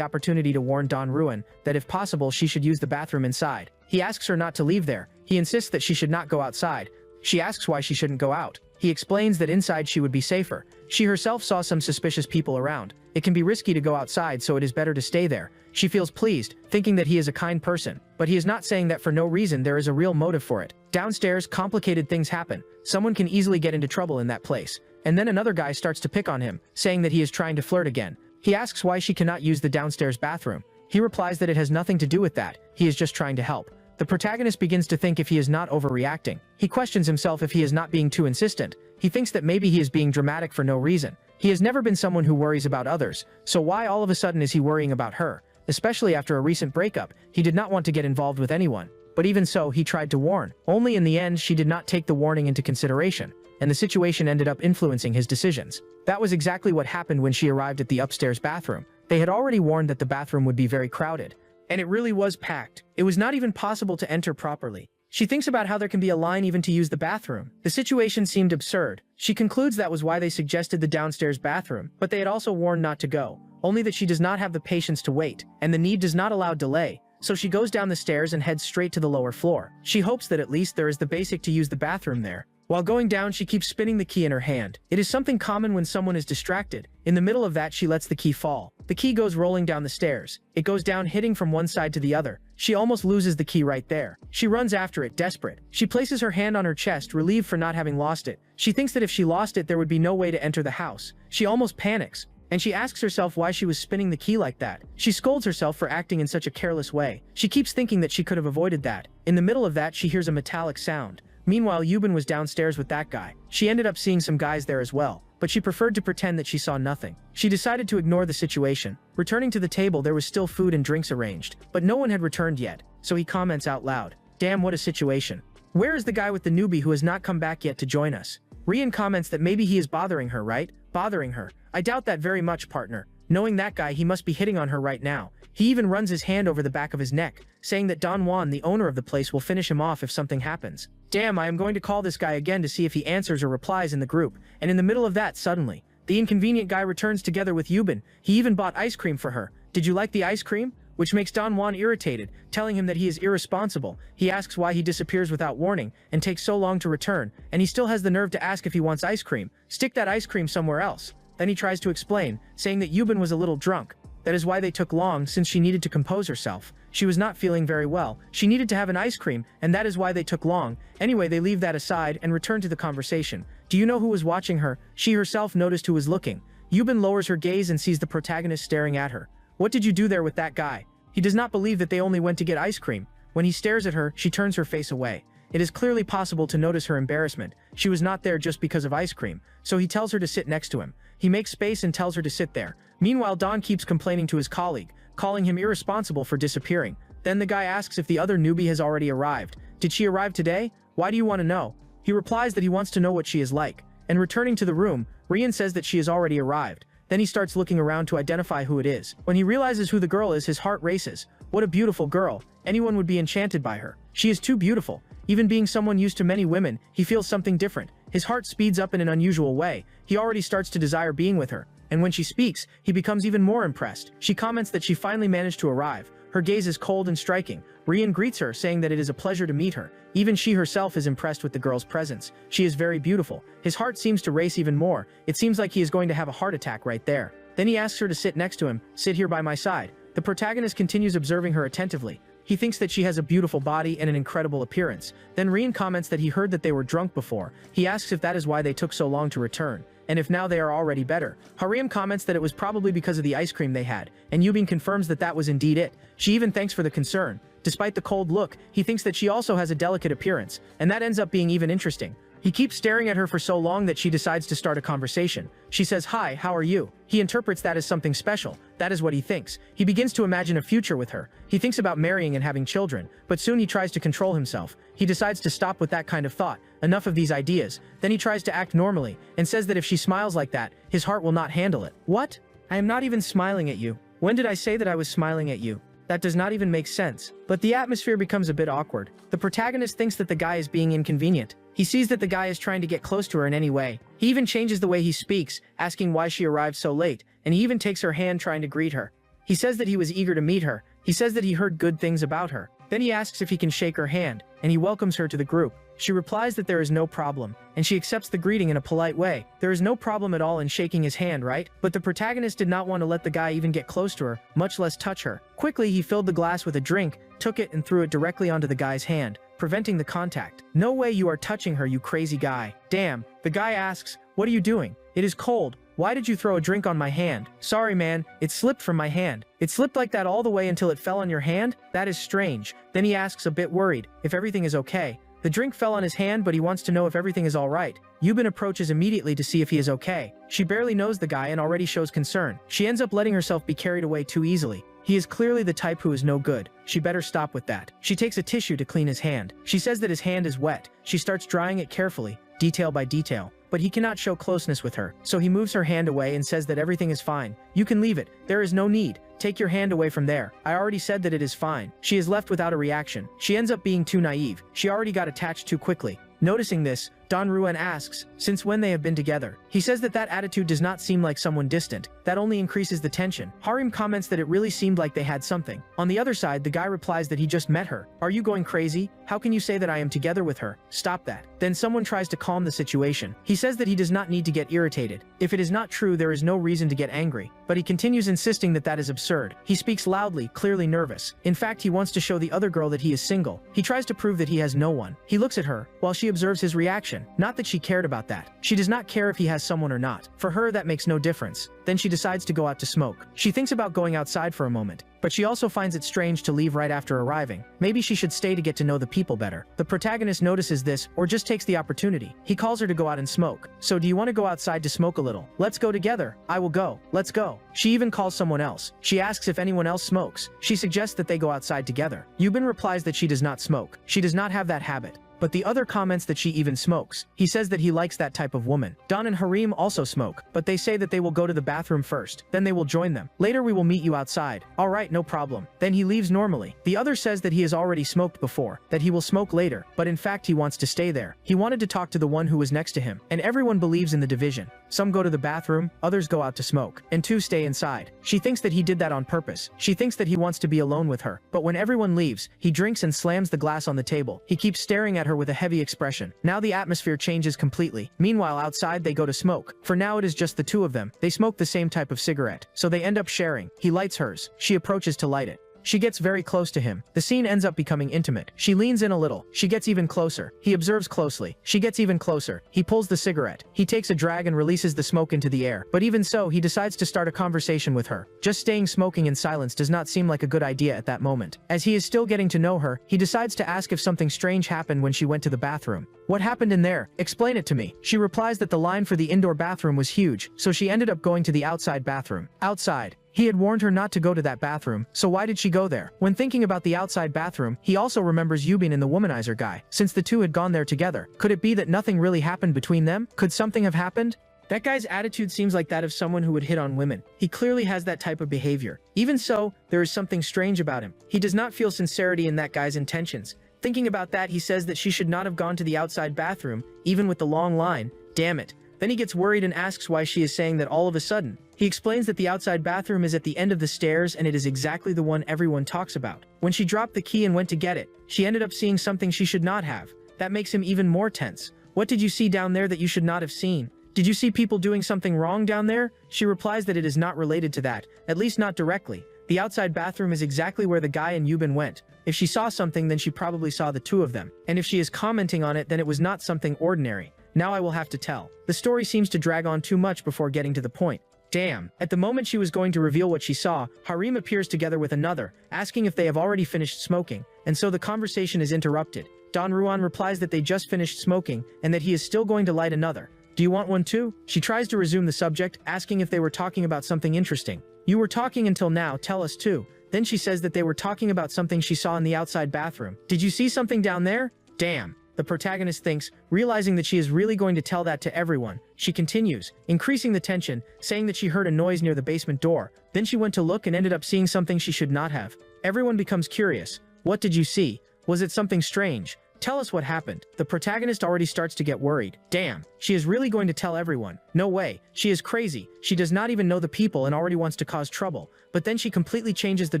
opportunity to warn Don Ruin that if possible she should use the bathroom inside. He asks her not to leave there. He insists that she should not go outside. She asks why she shouldn't go out. He explains that inside she would be safer. She herself saw some suspicious people around. It can be risky to go outside, so it is better to stay there. She feels pleased, thinking that he is a kind person. But he is not saying that for no reason. There is a real motive for it. Downstairs, complicated things happen. Someone can easily get into trouble in that place. And then another guy starts to pick on him, saying that he is trying to flirt again. He asks why she cannot use the downstairs bathroom. He replies that it has nothing to do with that. He is just trying to help. The protagonist begins to think if he is not overreacting. He questions himself if he is not being too insistent. He thinks that maybe he is being dramatic for no reason. He has never been someone who worries about others, so why all of a sudden is he worrying about her? Especially after a recent breakup, he did not want to get involved with anyone. But even so, he tried to warn. Only in the end, she did not take the warning into consideration, and the situation ended up influencing his decisions. That was exactly what happened when she arrived at the upstairs bathroom. They had already warned that the bathroom would be very crowded. And it really was packed. It was not even possible to enter properly. She thinks about how there can be a line even to use the bathroom. The situation seemed absurd. She concludes that was why they suggested the downstairs bathroom, but they had also warned not to go. Only that she does not have the patience to wait, and the need does not allow delay. So she goes down the stairs and heads straight to the lower floor. She hopes that at least there is the basic to use the bathroom there. While going down, she keeps spinning the key in her hand. It is something common when someone is distracted. In the middle of that, she lets the key fall. The key goes rolling down the stairs. It goes down, hitting from one side to the other. She almost loses the key right there. She runs after it, desperate. She places her hand on her chest, relieved for not having lost it. She thinks that if she lost it, there would be no way to enter the house. She almost panics, and she asks herself why she was spinning the key like that. She scolds herself for acting in such a careless way. She keeps thinking that she could have avoided that. In the middle of that, she hears a metallic sound. Meanwhile, Yubin was downstairs with that guy. She ended up seeing some guys there as well, but she preferred to pretend that she saw nothing. She decided to ignore the situation. Returning to the table, there was still food and drinks arranged, but no one had returned yet, so he comments out loud, "Damn, what a situation. Where is the guy with the newbie who has not come back yet to join us?" Rian comments that maybe he is bothering her, right? Bothering her. I doubt that very much, partner. Knowing that guy, he must be hitting on her right now. He even runs his hand over the back of his neck, saying that Don Juan, the owner of the place, will finish him off if something happens. Damn, I am going to call this guy again to see if he answers or replies in the group. And in the middle of that, suddenly, the inconvenient guy returns together with Yubin. He even bought ice cream for her. Did you like the ice cream? Which makes Don Juan irritated, telling him that he is irresponsible. He asks why he disappears without warning and takes so long to return, and he still has the nerve to ask if he wants ice cream. Stick that ice cream somewhere else. Then he tries to explain, saying that Yubin was a little drunk. That is why they took long, since she needed to compose herself. She was not feeling very well. She needed to have an ice cream, and that is why they took long. Anyway, they leave that aside and return to the conversation. Do you know who was watching her? She herself noticed who was looking. Yubin lowers her gaze and sees the protagonist staring at her. What did you do there with that guy? He does not believe that they only went to get ice cream. When he stares at her, she turns her face away. It is clearly possible to notice her embarrassment. She was not there just because of ice cream, so he tells her to sit next to him. He makes space and tells her to sit there. Meanwhile, Don keeps complaining to his colleague, calling him irresponsible for disappearing. Then the guy asks if the other newbie has already arrived. Did she arrive today? Why do you want to know? He replies that he wants to know what she is like. And returning to the room, Rian says that she has already arrived. Then he starts looking around to identify who it is. When he realizes who the girl is, his heart races. What a beautiful girl. Anyone would be enchanted by her. She is too beautiful. Even being someone used to many women, he feels something different. His heart speeds up in an unusual way. He already starts to desire being with her. And when she speaks, he becomes even more impressed. She comments that she finally managed to arrive. Her gaze is cold and striking. Rian greets her, saying that it is a pleasure to meet her. Even she herself is impressed with the girl's presence. She is very beautiful. His heart seems to race even more. It seems like he is going to have a heart attack right there. Then he asks her to sit next to him. Sit here by my side. The protagonist continues observing her attentively. He thinks that she has a beautiful body and an incredible appearance. Then Rian comments that he heard that they were drunk before. He asks if that is why they took so long to return. and if now they are already better. Harim comments that it was probably because of the ice cream they had, and Yubin confirms that that was indeed it. She even thanks for the concern. Despite the cold look, he thinks that she also has a delicate appearance, and that ends up being even interesting. He keeps staring at her for so long that she decides to start a conversation. She says, "Hi, how are you?" He interprets that as something special. That is what he thinks. He begins to imagine a future with her. He thinks about marrying and having children, but soon he tries to control himself. He decides to stop with that kind of thought. Enough of these ideas. Then he tries to act normally, and says that if she smiles like that, his heart will not handle it. What? I am not even smiling at you. When did I say that I was smiling at you? That does not even make sense. But the atmosphere becomes a bit awkward. The protagonist thinks that the guy is being inconvenient. He sees that the guy is trying to get close to her in any way. He even changes the way he speaks, asking why she arrived so late, and he even takes her hand trying to greet her. He says that he was eager to meet her. He says that he heard good things about her. Then he asks if he can shake her hand, and he welcomes her to the group. She replies that there is no problem, and she accepts the greeting in a polite way. There is no problem at all in shaking his hand, right? But the protagonist did not want to let the guy even get close to her, much less touch her. Quickly, he filled the glass with a drink, took it and threw it directly onto the guy's hand, preventing the contact. "No way you are touching her, you crazy guy." "Damn." The guy asks, "What are you doing? It is cold. Why did you throw a drink on my hand?" "Sorry man, it slipped from my hand." "It slipped like that all the way until it fell on your hand? That is strange." Then he asks, a bit worried, if everything is okay. The drink fell on his hand, but he wants to know if everything is alright. Yubin approaches immediately to see if he is okay. She barely knows the guy and already shows concern. She ends up letting herself be carried away too easily. He is clearly the type who is no good. She better stop with that. She takes a tissue to clean his hand. She says that his hand is wet. She starts drying it carefully, detail by detail. But he cannot show closeness with her, so he moves her hand away and says that everything is fine. "You can leave it. There is no need. Take your hand away from there. I already said that it is fine." She is left without a reaction. She ends up being too naive. She already got attached too quickly. Noticing this, Don Ruan asks, since when they have been together. He says that that attitude does not seem like someone distant. That only increases the tension. Harim comments that it really seemed like they had something. On the other side, the guy replies that he just met her. "Are you going crazy? How can you say that I am together with her? Stop that." Then someone tries to calm the situation. He says that he does not need to get irritated. If it is not true, there is no reason to get angry. But he continues insisting that that is absurd. He speaks loudly, clearly nervous. In fact, he wants to show the other girl that he is single. He tries to prove that he has no one. He looks at her, while she observes his reaction. Not that she cared about that. She does not care if he has someone or not. For her, that makes no difference. Then she decides to go out to smoke. She thinks about going outside for a moment. But she also finds it strange to leave right after arriving. Maybe she should stay to get to know the people better. The protagonist notices this, or just takes the opportunity. He calls her to go out and smoke. "So do you want to go outside to smoke a little? Let's go together." "I will go. Let's go." She even calls someone else. She asks if anyone else smokes. She suggests that they go outside together. Yubin replies that she does not smoke. She does not have that habit. But the other comments that she even smokes. He says that he likes that type of woman. Don and Harim also smoke, but they say that they will go to the bathroom first, then they will join them. "Later we will meet you outside." "Alright, no problem." Then he leaves normally. The other says that he has already smoked before, that he will smoke later, but in fact he wants to stay there. He wanted to talk to the one who was next to him, and everyone believes in the division. Some go to the bathroom, others go out to smoke, and two stay inside. She thinks that he did that on purpose. She thinks that he wants to be alone with her. But when everyone leaves, he drinks and slams the glass on the table. He keeps staring at her with a heavy expression. Now the atmosphere changes completely. Meanwhile, outside they go to smoke. For now it is just the two of them. They smoke the same type of cigarette, so they end up sharing. He lights hers. She approaches to light it. She gets very close to him. The scene ends up becoming intimate. She leans in a little. She gets even closer. He observes closely. She gets even closer. He pulls the cigarette. He takes a drag and releases the smoke into the air. But even so, he decides to start a conversation with her. Just staying smoking in silence does not seem like a good idea at that moment. As he is still getting to know her, he decides to ask if something strange happened when she went to the bathroom. "What happened in there? Explain it to me." She replies that the line for the indoor bathroom was huge, so she ended up going to the outside bathroom. Outside. He had warned her not to go to that bathroom, so why did she go there? When thinking about the outside bathroom, he also remembers Yubin and the womanizer guy. Since the two had gone there together, could it be that nothing really happened between them? Could something have happened? That guy's attitude seems like that of someone who would hit on women. He clearly has that type of behavior. Even so, there is something strange about him. He does not feel sincerity in that guy's intentions. Thinking about that, he says that she should not have gone to the outside bathroom, even with the long line. Damn it. Then he gets worried and asks why she is saying that all of a sudden. He explains that the outside bathroom is at the end of the stairs and it is exactly the one everyone talks about. When she dropped the key and went to get it, she ended up seeing something she should not have. That makes him even more tense. "What did you see down there that you should not have seen? Did you see people doing something wrong down there?" She replies that it is not related to that, at least not directly. The outside bathroom is exactly where the guy and Yubin went. If she saw something, then she probably saw the two of them. And if she is commenting on it, then it was not something ordinary. Now I will have to tell. The story seems to drag on too much before getting to the point. Damn. At the moment she was going to reveal what she saw, Harim appears together with another, asking if they have already finished smoking, and so the conversation is interrupted. Don Ruan replies that they just finished smoking, and that he is still going to light another. Do you want one too? She tries to resume the subject, asking if they were talking about something interesting. You were talking until now, tell us too. Then she says that they were talking about something she saw in the outside bathroom. Did you see something down there? Damn. The protagonist thinks, realizing that she is really going to tell that to everyone. She continues, increasing the tension, saying that she heard a noise near the basement door. Then she went to look and ended up seeing something she should not have. Everyone becomes curious. What did you see? Was it something strange? Tell us what happened. The protagonist already starts to get worried. Damn, she is really going to tell everyone. No way, she is crazy. She does not even know the people and already wants to cause trouble. But then she completely changes the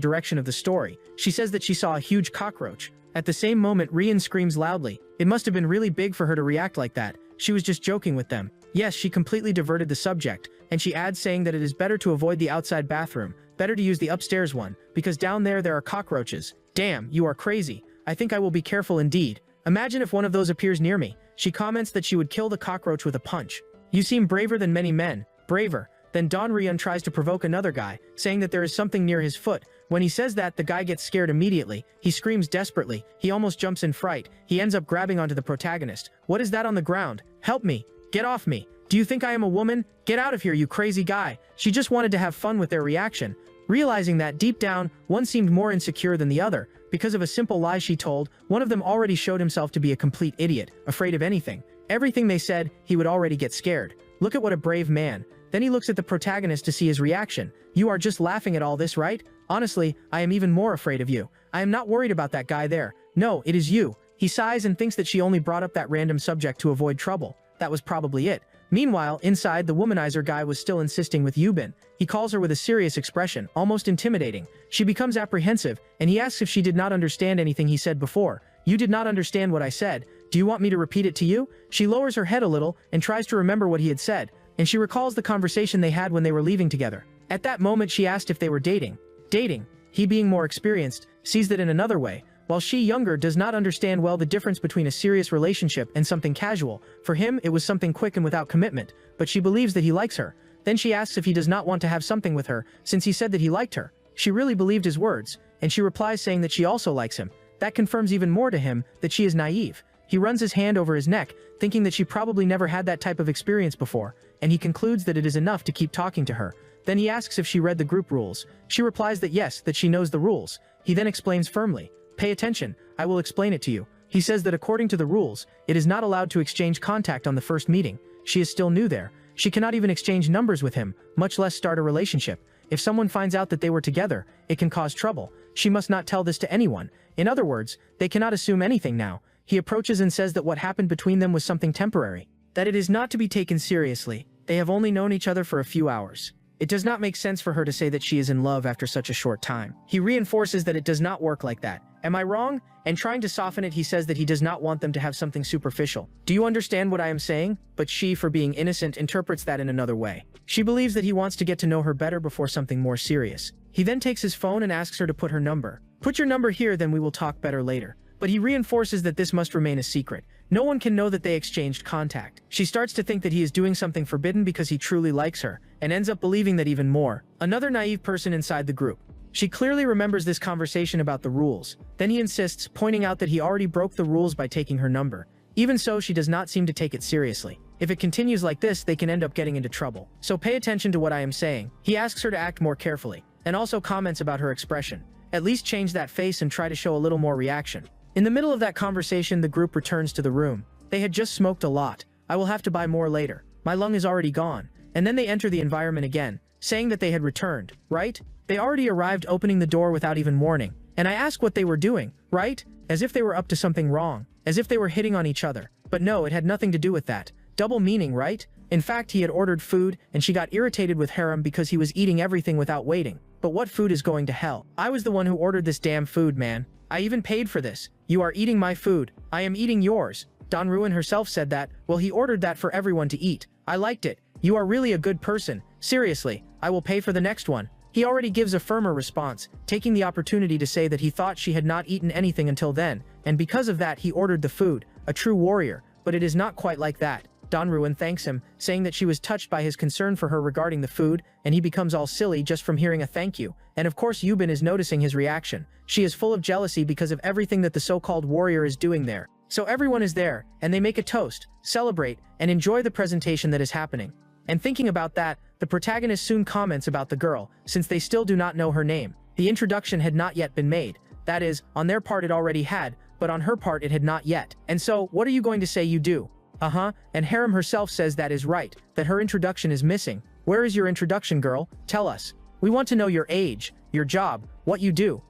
direction of the story. She says that she saw a huge cockroach. At the same moment, Rian screams loudly. It must have been really big for her to react like that. She was just joking with them. Yes, she completely diverted the subject, and she adds saying that it is better to avoid the outside bathroom, better to use the upstairs one, because down there are cockroaches. Damn, you are crazy. I think I will be careful indeed. Imagine if one of those appears near me. She comments that she would kill the cockroach with a punch. You seem braver than many men. Braver. Then Don Rian tries to provoke another guy, saying that there is something near his foot. When he says that, the guy gets scared immediately. He screams desperately. He almost jumps in fright. He ends up grabbing onto the protagonist. What is that on the ground? Help me. Get off me. Do you think I am a woman? Get out of here, you crazy guy. She just wanted to have fun with their reaction. Realizing that, deep down, one seemed more insecure than the other. Because of a simple lie she told, one of them already showed himself to be a complete idiot, afraid of anything. Everything they said, he would already get scared. Look at what a brave man. Then he looks at the protagonist to see his reaction. You are just laughing at all this, right? Honestly, I am even more afraid of you. I am not worried about that guy there. No, it is you. He sighs and thinks that she only brought up that random subject to avoid trouble. That was probably it. Meanwhile, inside, the womanizer guy was still insisting with Yubin. He calls her with a serious expression, almost intimidating. She becomes apprehensive, and he asks if she did not understand anything he said before. You did not understand what I said. Do you want me to repeat it to you? She lowers her head a little and tries to remember what he had said, and she recalls the conversation they had when they were leaving together. At that moment, she asked if they were dating. Dating. He, being more experienced, sees that in another way. While she, younger, does not understand well the difference between a serious relationship and something casual. For him, it was something quick and without commitment, but she believes that he likes her. Then she asks if he does not want to have something with her, since he said that he liked her. She really believed his words, and she replies saying that she also likes him. That confirms even more to him that she is naive. He runs his hand over his neck, thinking that she probably never had that type of experience before, and he concludes that it is enough to keep talking to her. Then he asks if she read the group rules. She replies that yes, that she knows the rules. He then explains firmly. Pay attention, I will explain it to you. He says that according to the rules, it is not allowed to exchange contact on the first meeting. She is still new there. She cannot even exchange numbers with him, much less start a relationship. If someone finds out that they were together, it can cause trouble. She must not tell this to anyone. In other words, they cannot assume anything now. He approaches and says that what happened between them was something temporary, that it is not to be taken seriously. They have only known each other for a few hours. It does not make sense for her to say that she is in love after such a short time. He reinforces that it does not work like that. Am I wrong? And trying to soften it, he says that he does not want them to have something superficial. Do you understand what I am saying? But she, for being innocent, interprets that in another way. She believes that he wants to get to know her better before something more serious. He then takes his phone and asks her to put her number. Put your number here, then we will talk better later. But he reinforces that this must remain a secret. No one can know that they exchanged contact. She starts to think that he is doing something forbidden because he truly likes her, and ends up believing that even more. Another naive person inside the group. She clearly remembers this conversation about the rules. Then he insists, pointing out that he already broke the rules by taking her number. Even so, she does not seem to take it seriously. If it continues like this, they can end up getting into trouble. So pay attention to what I am saying. He asks her to act more carefully, and also comments about her expression. At least change that face and try to show a little more reaction. In the middle of that conversation, the group returns to the room. They had just smoked a lot. I will have to buy more later. My lung is already gone. And then they enter the environment again, saying that they had returned, right? They already arrived, opening the door without even warning. And I ask what they were doing, right? As if they were up to something wrong. As if they were hitting on each other. But no, it had nothing to do with that. Double meaning, right? In fact, he had ordered food, and she got irritated with Harem because he was eating everything without waiting. But what food is going to hell? I was the one who ordered this damn food, man. I even paid for this. You are eating my food. I am eating yours. Don Ruin herself said that. Well, he ordered that for everyone to eat. I liked it. You are really a good person. Seriously, I will pay for the next one. He already gives a firmer response, taking the opportunity to say that he thought she had not eaten anything until then, and because of that he ordered the food. A true warrior, but it is not quite like that. Donruan thanks him, saying that she was touched by his concern for her regarding the food, and he becomes all silly just from hearing a thank you. And of course Yubin is noticing his reaction. She is full of jealousy because of everything that the so-called warrior is doing there. So everyone is there, and they make a toast, celebrate, and enjoy the presentation that is happening. And thinking about that, the protagonist soon comments about the girl, since they still do not know her name. The introduction had not yet been made. That is, on their part it already had, but on her part it had not yet. And so, what are you going to say you do? And Harem herself says that is right, that her introduction is missing. Where is your introduction, girl? Tell us. We want to know your age, your job, what you do.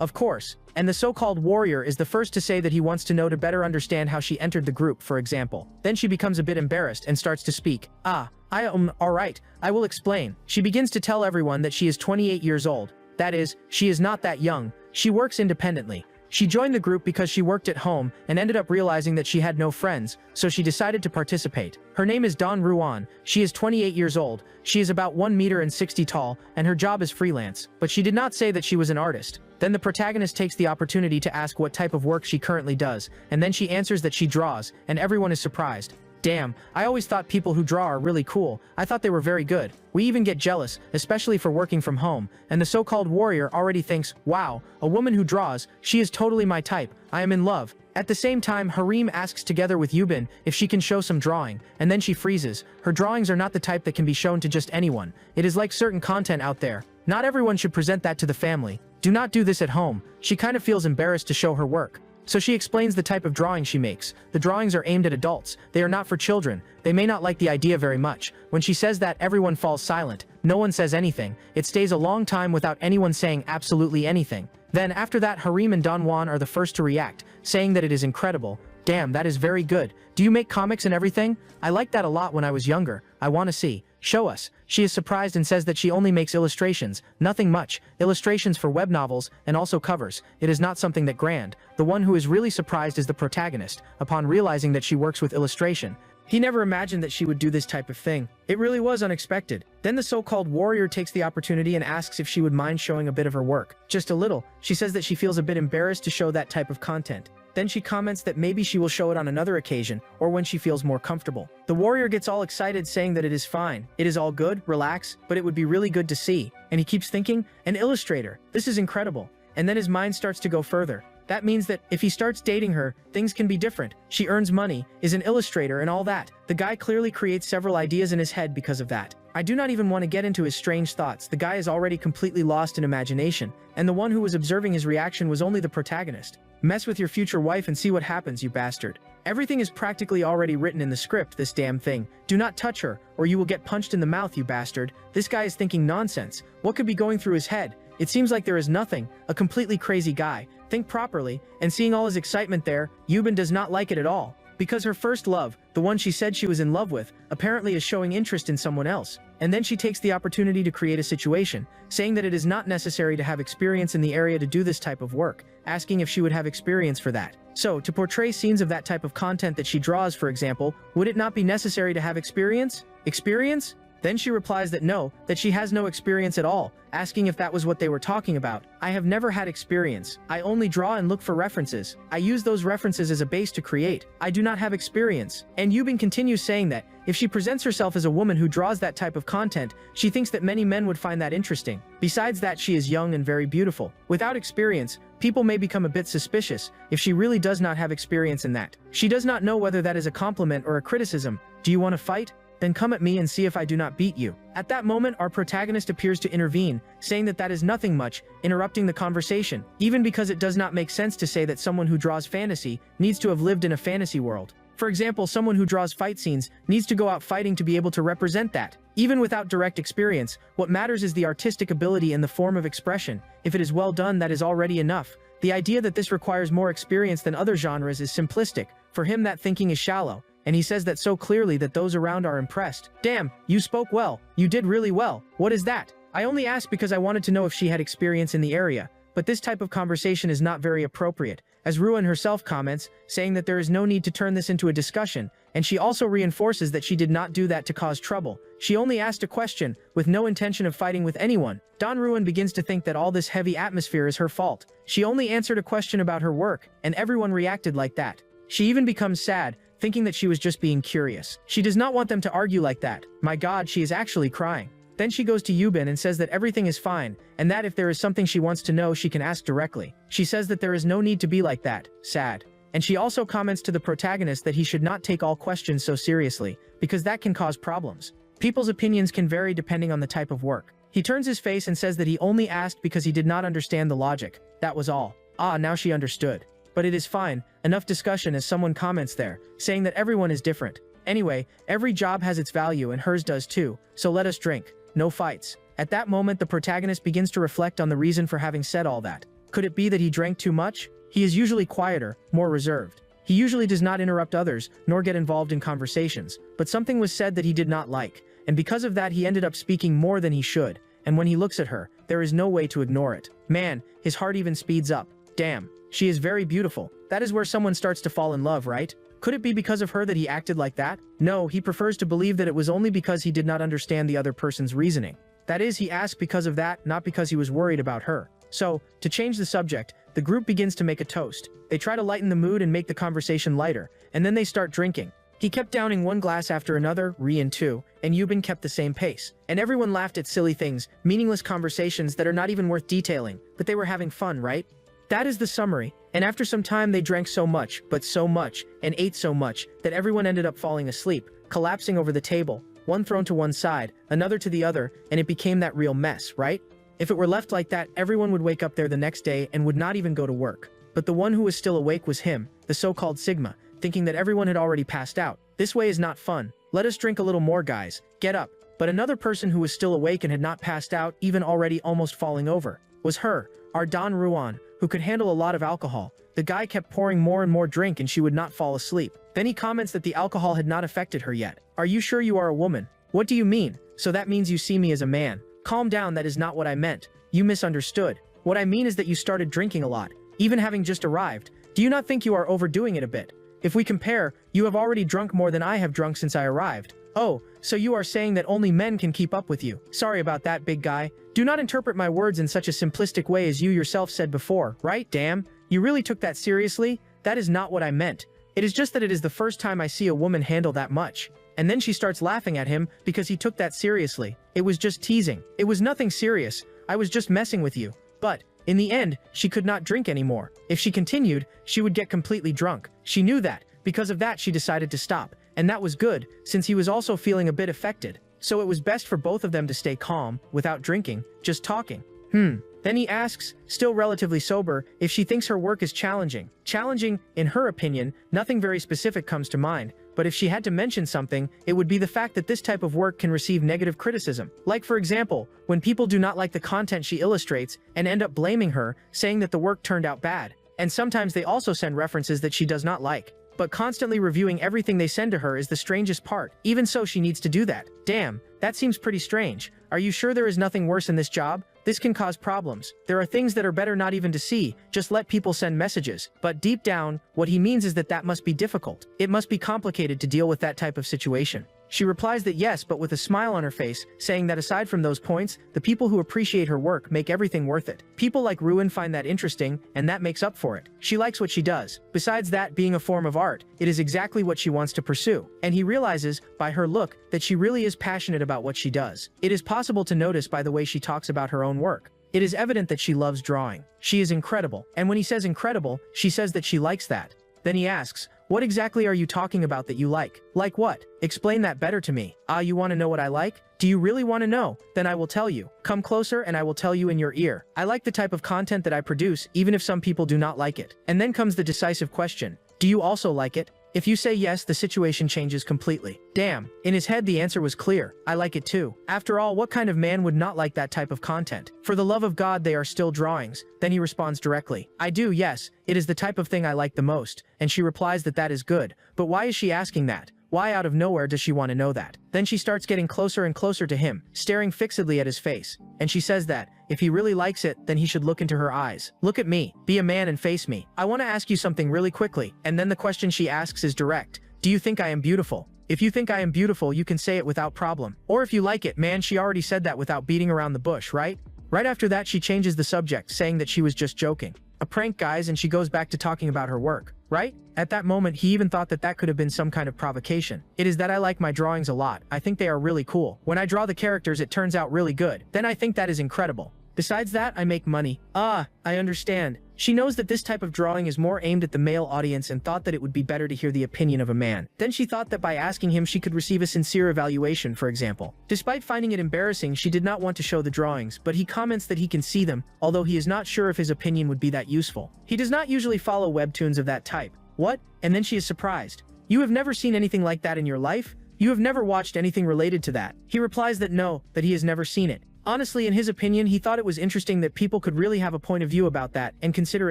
Of course. And the so-called warrior is the first to say that he wants to know to better understand how she entered the group, for example. Then she becomes a bit embarrassed and starts to speak. Alright, I will explain. She begins to tell everyone that she is 28 years old. That is, she is not that young. She works independently. She joined the group because she worked at home and ended up realizing that she had no friends, so she decided to participate. Her name is Don Ruan. She is 28 years old. She is about 1 meter and 60 tall, and her job is freelance. But she did not say that she was an artist. Then the protagonist takes the opportunity to ask what type of work she currently does, and then she answers that she draws, and everyone is surprised. Damn, I always thought people who draw are really cool. I thought they were very good. We even get jealous, especially for working from home, and the so-called warrior already thinks, wow, a woman who draws, she is totally my type, I am in love. At the same time, Harem asks together with Yubin if she can show some drawing, and then she freezes. Her drawings are not the type that can be shown to just anyone. It is like certain content out there. Not everyone should present that to the family. Do not do this at home. She kind of feels embarrassed to show her work. So she explains the type of drawing she makes. The drawings are aimed at adults. They are not for children. They may not like the idea very much. When she says that, everyone falls silent. No one says anything. It stays a long time without anyone saying absolutely anything. Then after that, Harem and Don Juan are the first to react, saying that it is incredible. Damn, that is very good. Do you make comics and everything? I liked that a lot when I was younger. I want to see. Show us. She is surprised and says that she only makes illustrations, nothing much, illustrations for web novels, and also covers. It is not something that grand. The one who is really surprised is the protagonist, upon realizing that she works with illustration. He never imagined that she would do this type of thing. It really was unexpected. Then the so-called warrior takes the opportunity and asks if she would mind showing a bit of her work. Just a little. She says that she feels a bit embarrassed to show that type of content. Then she comments that maybe she will show it on another occasion, or when she feels more comfortable. The warrior gets all excited saying that it is fine, it is all good, relax, but it would be really good to see. And he keeps thinking, an illustrator, this is incredible. And then his mind starts to go further. That means that if he starts dating her, things can be different. She earns money, is an illustrator and all that. The guy clearly creates several ideas in his head because of that. I do not even want to get into his strange thoughts. The guy is already completely lost in imagination, and the one who was observing his reaction was only the protagonist. Mess with your future wife and see what happens, you bastard. Everything is practically already written in the script, this damn thing. Do not touch her, or you will get punched in the mouth, you bastard. This guy is thinking nonsense. What could be going through his head? It seems like there is nothing. A completely crazy guy. Think properly, and seeing all his excitement there, Yubin does not like it at all. Because her first love, the one she said she was in love with, apparently is showing interest in someone else. And then she takes the opportunity to create a situation, saying that it is not necessary to have experience in the area to do this type of work, asking if she would have experience for that. So, to portray scenes of that type of content that she draws, for example, would it not be necessary to have experience? Experience? Then she replies that no, that she has no experience at all, asking if that was what they were talking about. I have never had experience. I only draw and look for references. I use those references as a base to create. I do not have experience. And Yubin continues saying that, if she presents herself as a woman who draws that type of content, she thinks that many men would find that interesting. Besides that, she is young and very beautiful. Without experience, people may become a bit suspicious if she really does not have experience in that. She does not know whether that is a compliment or a criticism. Do you want to fight? Then come at me and see if I do not beat you. At that moment, our protagonist appears to intervene, saying that that is nothing much, interrupting the conversation, even because it does not make sense to say that someone who draws fantasy needs to have lived in a fantasy world. For example, someone who draws fight scenes needs to go out fighting to be able to represent that. Even without direct experience, what matters is the artistic ability and the form of expression. If it is well done, that is already enough. The idea that this requires more experience than other genres is simplistic. For him, that thinking is shallow. And he says that so clearly that those around are impressed. Damn, you spoke well. You did really well. What is that? I only asked because I wanted to know if she had experience in the area. But this type of conversation is not very appropriate, as Ruan herself comments, saying that there is no need to turn this into a discussion, and she also reinforces that she did not do that to cause trouble. She only asked a question, with no intention of fighting with anyone. Don Ruan begins to think that all this heavy atmosphere is her fault. She only answered a question about her work, and everyone reacted like that. She even becomes sad, thinking that she was just being curious. She does not want them to argue like that. My god, she is actually crying. Then she goes to Yubin and says that everything is fine, and that if there is something she wants to know she can ask directly. She says that there is no need to be like that, sad. And she also comments to the protagonist that he should not take all questions so seriously, because that can cause problems. People's opinions can vary depending on the type of work. He turns his face and says that he only asked because he did not understand the logic. That was all. Ah, now she understood. But it is fine, enough discussion as someone comments there, saying that everyone is different. Anyway, every job has its value and hers does too, so let us drink. No fights. At that moment the protagonist begins to reflect on the reason for having said all that. Could it be that he drank too much? He is usually quieter, more reserved. He usually does not interrupt others, nor get involved in conversations, but something was said that he did not like, and because of that he ended up speaking more than he should, and when he looks at her, there is no way to ignore it. Man, his heart even speeds up. Damn, she is very beautiful. That is where someone starts to fall in love, right? Could it be because of her that he acted like that? No, he prefers to believe that it was only because he did not understand the other person's reasoning. That is, he asked because of that, not because he was worried about her. So, to change the subject, the group begins to make a toast. They try to lighten the mood and make the conversation lighter, and then they start drinking. He kept downing one glass after another, Rian too, and Yubin kept the same pace. And everyone laughed at silly things, meaningless conversations that are not even worth detailing, but they were having fun, right? That is the summary, and after some time they drank so much, but so much, and ate so much, that everyone ended up falling asleep, collapsing over the table, one thrown to one side, another to the other, and it became that real mess, right? If it were left like that, everyone would wake up there the next day and would not even go to work. But the one who was still awake was him, the so-called Sigma, thinking that everyone had already passed out. This way is not fun. Let us drink a little more, guys. Get up. But another person who was still awake and had not passed out, even already almost falling over, was her, our Don Ruan, who could handle a lot of alcohol. The guy kept pouring more and more drink and she would not fall asleep. Then he comments that the alcohol had not affected her yet. Are you sure you are a woman? What do you mean? So that means you see me as a man. Calm down, that is not what I meant. You misunderstood. What I mean is that you started drinking a lot, even having just arrived. Do you not think you are overdoing it a bit? If we compare, you have already drunk more than I have drunk since I arrived. Oh, so you are saying that only men can keep up with you. Sorry about that, big guy. Do not interpret my words in such a simplistic way as you yourself said before, right? Damn, you really took that seriously? That is not what I meant. It is just that it is the first time I see a woman handle that much. And then she starts laughing at him because he took that seriously. It was just teasing. It was nothing serious. I was just messing with you. But, in the end, she could not drink anymore. If she continued, she would get completely drunk. She knew that. Because of that, she decided to stop. And that was good, since he was also feeling a bit affected. So it was best for both of them to stay calm, without drinking, just talking. Then he asks, still relatively sober, if she thinks her work is challenging. Challenging, in her opinion, nothing very specific comes to mind, but if she had to mention something, it would be the fact that this type of work can receive negative criticism. Like for example, when people do not like the content she illustrates and end up blaming her, saying that the work turned out bad. And sometimes they also send references that she does not like. But constantly reviewing everything they send to her is the strangest part. Even so, she needs to do that. Damn, that seems pretty strange. Are you sure there is nothing worse in this job? This can cause problems. There are things that are better not even to see, just let people send messages. But deep down, what he means is that must be difficult. It must be complicated to deal with that type of situation. She replies that yes, but with a smile on her face, saying that aside from those points, the people who appreciate her work make everything worth it. People like Ruin find that interesting, and that makes up for it. She likes what she does. Besides that being a form of art, it is exactly what she wants to pursue. And he realizes, by her look, that she really is passionate about what she does. It is possible to notice by the way she talks about her own work. It is evident that she loves drawing. She is incredible. And when he says incredible, she says that she likes that. Then he asks, what exactly are you talking about that you like? Like what? Explain that better to me. Ah, you want to know what I like? Do you really want to know? Then I will tell you. Come closer and I will tell you in your ear. I like the type of content that I produce, even if some people do not like it. And then comes the decisive question. Do you also like it? If you say yes, the situation changes completely. Damn, in his head the answer was clear. I like it too. After all, what kind of man would not like that type of content? For the love of God, they are still drawings. Then he responds directly. I do, yes. It is the type of thing I like the most. And she replies that that is good. But why is she asking that? Why out of nowhere does she want to know that? Then she starts getting closer and closer to him, staring fixedly at his face. And she says that, if he really likes it, then he should look into her eyes. Look at me. Be a man and face me. I want to ask you something really quickly. And then the question she asks is direct. Do you think I am beautiful? If you think I am beautiful, you can say it without problem. Or if you like it, man, she already said that without beating around the bush, right? Right after that, she changes the subject, saying that she was just joking. A prank, guys, and she goes back to talking about her work, right? At that moment, he even thought that that could have been some kind of provocation. It is that I like my drawings a lot. I think they are really cool. When I draw the characters, it turns out really good. Then I think that is incredible. Besides that, I make money. Ah, I understand. She knows that this type of drawing is more aimed at the male audience and thought that it would be better to hear the opinion of a man. Then she thought that by asking him she could receive a sincere evaluation, for example. Despite finding it embarrassing, she did not want to show the drawings, but he comments that he can see them, although he is not sure if his opinion would be that useful. He does not usually follow webtoons of that type. What? And then she is surprised. You have never seen anything like that in your life? You have never watched anything related to that? He replies that no, that he has never seen it. Honestly, in his opinion, he thought it was interesting that people could really have a point of view about that and consider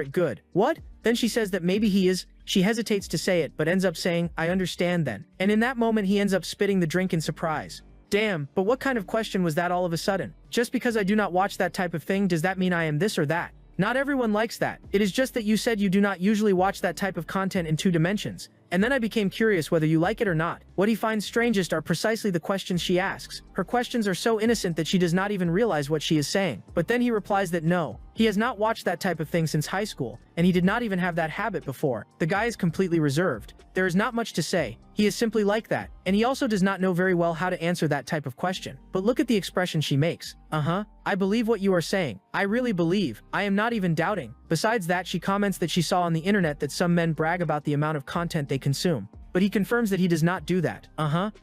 it good. What? Then she says that maybe he is. She hesitates to say it, but ends up saying, I understand then. And in that moment, he ends up spitting the drink in surprise. Damn, but what kind of question was that all of a sudden? Just because I do not watch that type of thing, does that mean I am this or that? Not everyone likes that. It is just that you said you do not usually watch that type of content in 2 dimensions. And then I became curious whether you like it or not. What he finds strangest are precisely the questions she asks. Her questions are so innocent that she does not even realize what she is saying. But then he replies that no, he has not watched that type of thing since high school, and he did not even have that habit before. The guy is completely reserved. There is not much to say. He is simply like that, and he also does not know very well how to answer that type of question. But look at the expression she makes. I believe what you are saying. I really believe. I am not even doubting. Besides that, she comments that she saw on the internet that some men brag about the amount of content they consume. But he confirms that he does not do that.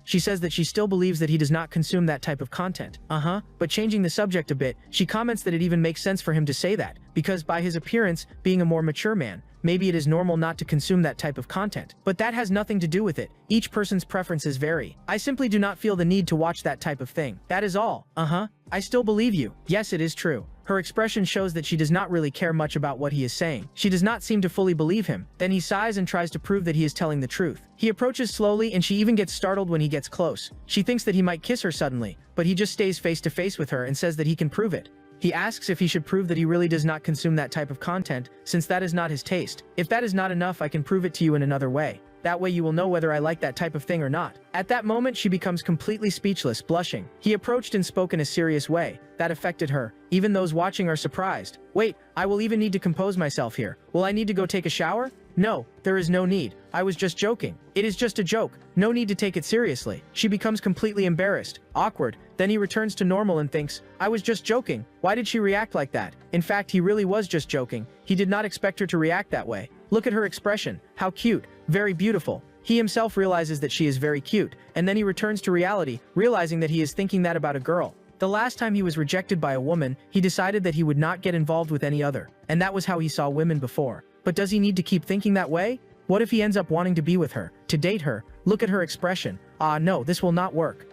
She says that she still believes that he does not consume that type of content. But changing the subject a bit, she comments that it even makes sense for him to say that, because by his appearance, being a more mature man, maybe it is normal not to consume that type of content. But that has nothing to do with it. Each person's preferences vary. I simply do not feel the need to watch that type of thing. That is all. I still believe you. Yes, it is true. Her expression shows that she does not really care much about what he is saying. She does not seem to fully believe him. Then he sighs and tries to prove that he is telling the truth. He approaches slowly and she even gets startled when he gets close. She thinks that he might kiss her suddenly, but he just stays face to face with her and says that he can prove it. He asks if he should prove that he really does not consume that type of content, since that is not his taste. If that is not enough, I can prove it to you in another way. That way you will know whether I like that type of thing or not. At that moment, she becomes completely speechless, blushing. He approached and spoke in a serious way. That affected her. Even those watching are surprised. Wait, I will even need to compose myself here. Will I need to go take a shower? No, there is no need. I was just joking. It is just a joke. No need to take it seriously. She becomes completely embarrassed, awkward. Then he returns to normal and thinks, I was just joking. Why did she react like that? In fact, he really was just joking. He did not expect her to react that way. Look at her expression. How cute. Very beautiful. He himself realizes that she is very cute, and then he returns to reality, realizing that he is thinking that about a girl. The last time he was rejected by a woman, he decided that he would not get involved with any other, and that was how he saw women before. But does he need to keep thinking that way? What if he ends up wanting to be with her, to date her? Look at her expression. No, this will not work.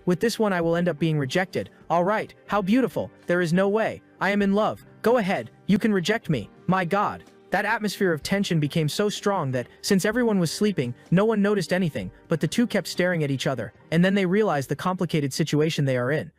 With this one I will end up being rejected. Alright, how beautiful. There is no way. I am in love. Go ahead. You can reject me. My God. That atmosphere of tension became so strong that, since everyone was sleeping, no one noticed anything, but the two kept staring at each other, and then they realized the complicated situation they are in.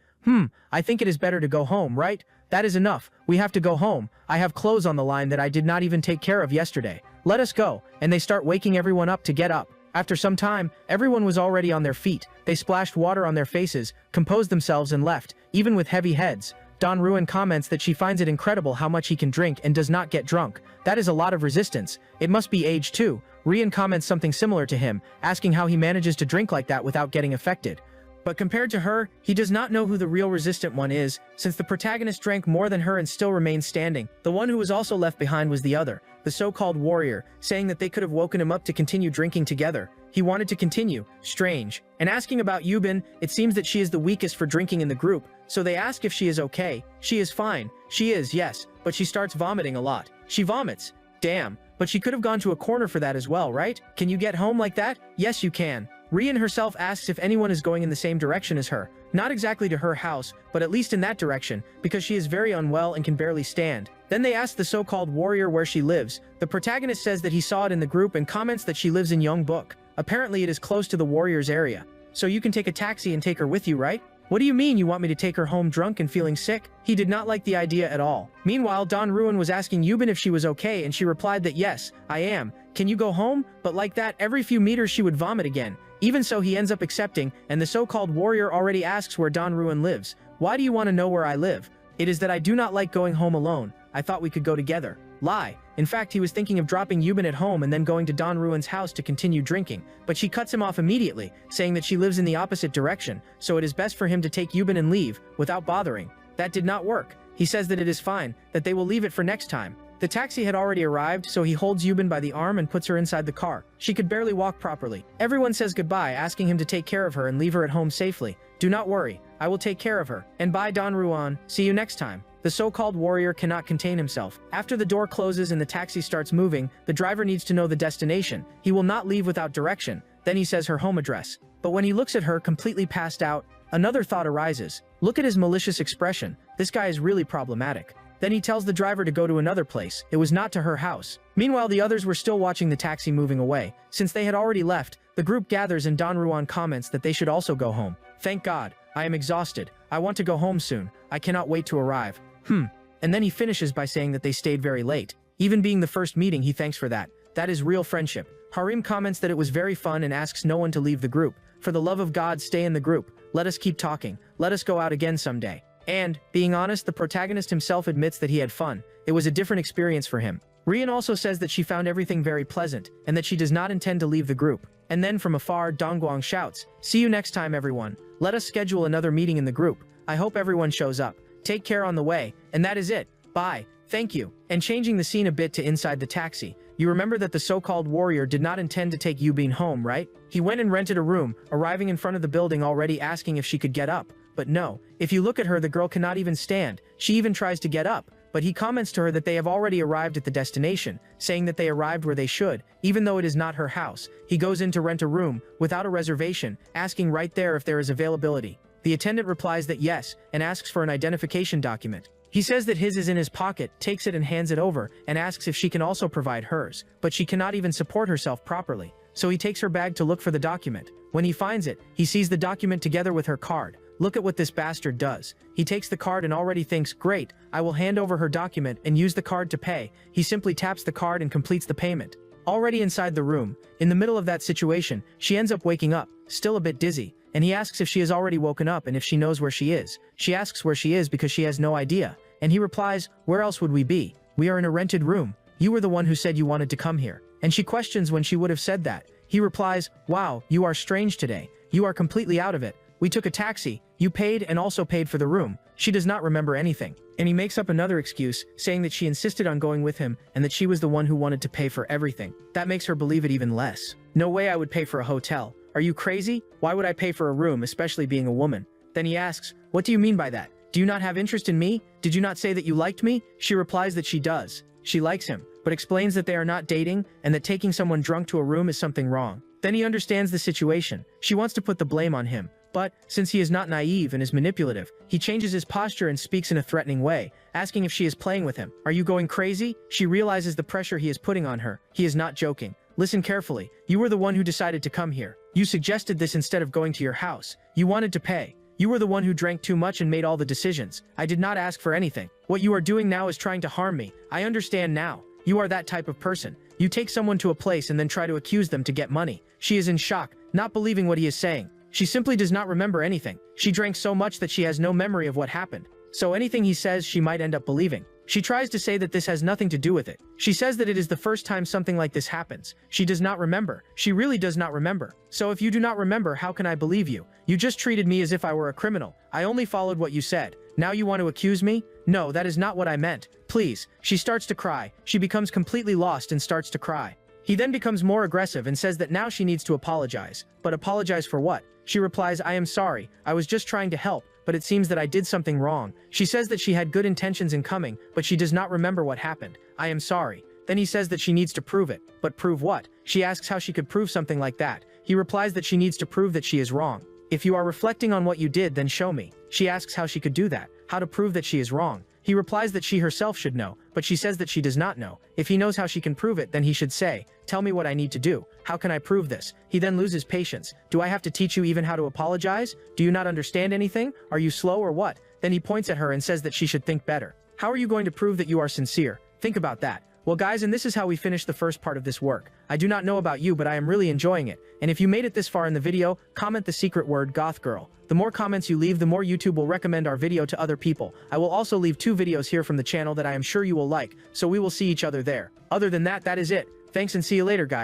I think it is better to go home, right? That is enough. We have to go home. I have clothes on the line that I did not even take care of yesterday. Let us go. And they start waking everyone up to get up. After some time, everyone was already on their feet. They splashed water on their faces, composed themselves and left, even with heavy heads. Don Ruin comments that she finds it incredible how much he can drink and does not get drunk. That is a lot of resistance. It must be age too. Rian comments something similar to him, asking how he manages to drink like that without getting affected. But compared to her, he does not know who the real resistant one is, since the protagonist drank more than her and still remained standing. The one who was also left behind was the other, the so-called warrior, saying that they could have woken him up to continue drinking together. He wanted to continue. Strange. And asking about Yubin, it seems that she is the weakest for drinking in the group, so they ask if she is okay. She is fine. She is, yes, but she starts vomiting a lot. She vomits. Damn, but she could have gone to a corner for that as well, right? Can you get home like that? Yes, you can. Rian herself asks if anyone is going in the same direction as her. Not exactly to her house, but at least in that direction, because she is very unwell and can barely stand. Then they ask the so-called warrior where she lives. The protagonist says that he saw it in the group and comments that she lives in Yongbuk. Apparently it is close to the warrior's area. So you can take a taxi and take her with you, right? What do you mean you want me to take her home drunk and feeling sick? He did not like the idea at all. Meanwhile, Don Ruin was asking Yubin if she was okay and she replied that yes, I am. Can you go home? But like that, every few meters she would vomit again. Even so, he ends up accepting, and the so-called warrior already asks where Don Ruin lives. Why do you want to know where I live? It is that I do not like going home alone. I thought we could go together. Lie. In fact, he was thinking of dropping Yubin at home and then going to Don Ruin's house to continue drinking, but she cuts him off immediately, saying that she lives in the opposite direction, so it is best for him to take Yubin and leave, without bothering. That did not work. He says that it is fine, that they will leave it for next time. The taxi had already arrived, so he holds Yubin by the arm and puts her inside the car. She could barely walk properly. Everyone says goodbye, asking him to take care of her and leave her at home safely. Do not worry, I will take care of her. And bye Don Ruan, see you next time. The so-called warrior cannot contain himself. After the door closes and the taxi starts moving, the driver needs to know the destination. He will not leave without direction. Then he says her home address. But when he looks at her completely passed out, another thought arises. Look at his malicious expression. This guy is really problematic. Then he tells the driver to go to another place. It was not to her house. Meanwhile, the others were still watching the taxi moving away. Since they had already left, the group gathers and Don Ruan comments that they should also go home. Thank God. I am exhausted. I want to go home soon. I cannot wait to arrive. And then he finishes by saying that they stayed very late. Even being the first meeting, he thanks for that. That is real friendship. Harim comments that it was very fun and asks no one to leave the group. For the love of God, stay in the group. Let us keep talking. Let us go out again someday. And, being honest, the protagonist himself admits that he had fun. It was a different experience for him. Rian also says that she found everything very pleasant, and that she does not intend to leave the group. And then from afar, Dongguang shouts, "See you next time, everyone. Let us schedule another meeting in the group. I hope everyone shows up. Take care on the way." And that is it. Bye. Thank you. And changing the scene a bit to inside the taxi. You remember that the so-called warrior did not intend to take Yubin home, right? He went and rented a room, arriving in front of the building already asking if she could get up. But no, if you look at her, the girl cannot even stand. She even tries to get up, but he comments to her that they have already arrived at the destination, saying that they arrived where they should, even though it is not her house. He goes in to rent a room, without a reservation, asking right there if there is availability. The attendant replies that yes, and asks for an identification document. He says that his is in his pocket, takes it and hands it over, and asks if she can also provide hers, but she cannot even support herself properly. So he takes her bag to look for the document. When he finds it, he sees the document together with her card. Look at what this bastard does. He takes the card and already thinks, great, I will hand over her document and use the card to pay. He simply taps the card and completes the payment. Already inside the room, in the middle of that situation, she ends up waking up, still a bit dizzy, and he asks if she has already woken up and if she knows where she is. She asks where she is because she has no idea, and he replies, where else would we be? We are in a rented room. You were the one who said you wanted to come here. And she questions when she would have said that. He replies, wow, you are strange today. You are completely out of it. We took a taxi, you paid and also paid for the room. She does not remember anything. And he makes up another excuse, saying that she insisted on going with him and that she was the one who wanted to pay for everything. That makes her believe it even less. No way I would pay for a hotel. Are you crazy? Why would I pay for a room, especially being a woman? Then he asks, what do you mean by that? Do you not have interest in me? Did you not say that you liked me? She replies that she does. She likes him, but explains that they are not dating and that taking someone drunk to a room is something wrong. Then he understands the situation. She wants to put the blame on him. But, since he is not naive and is manipulative, he changes his posture and speaks in a threatening way, asking if she is playing with him. Are you going crazy? She realizes the pressure he is putting on her. He is not joking. Listen carefully. You were the one who decided to come here. You suggested this instead of going to your house. You wanted to pay. You were the one who drank too much and made all the decisions. I did not ask for anything. What you are doing now is trying to harm me. I understand now. You are that type of person. You take someone to a place and then try to accuse them to get money. She is in shock, not believing what he is saying. She simply does not remember anything. She drank so much that she has no memory of what happened. So anything he says, she might end up believing. She tries to say that this has nothing to do with it. She says that it is the first time something like this happens. She does not remember. She really does not remember. So if you do not remember, how can I believe you? You just treated me as if I were a criminal. I only followed what you said. Now you want to accuse me? No, that is not what I meant. Please. She starts to cry. She becomes completely lost and starts to cry. He then becomes more aggressive and says that now she needs to apologize. But apologize for what? She replies, I am sorry. I was just trying to help, but it seems that I did something wrong. She says that she had good intentions in coming, but she does not remember what happened. I am sorry. Then he says that she needs to prove it. But prove what? She asks how she could prove something like that. He replies that she needs to prove that she is wrong. If you are reflecting on what you did, then show me. She asks how she could do that, how to prove that she is wrong. He replies that she herself should know, but she says that she does not know. If he knows how she can prove it, then he should say, tell me what I need to do. How can I prove this? He then loses patience. Do I have to teach you even how to apologize? Do you not understand anything? Are you slow or what? Then he points at her and says that she should think better. How are you going to prove that you are sincere? Think about that. Well guys, and this is how we finish the first part of this work. I do not know about you, but I am really enjoying it. And if you made it this far in the video, comment the secret word goth girl. The more comments you leave, the more YouTube will recommend our video to other people. I will also leave 2 videos here from the channel that I am sure you will like, so we will see each other there. Other than that, that is it. Thanks and see you later guys.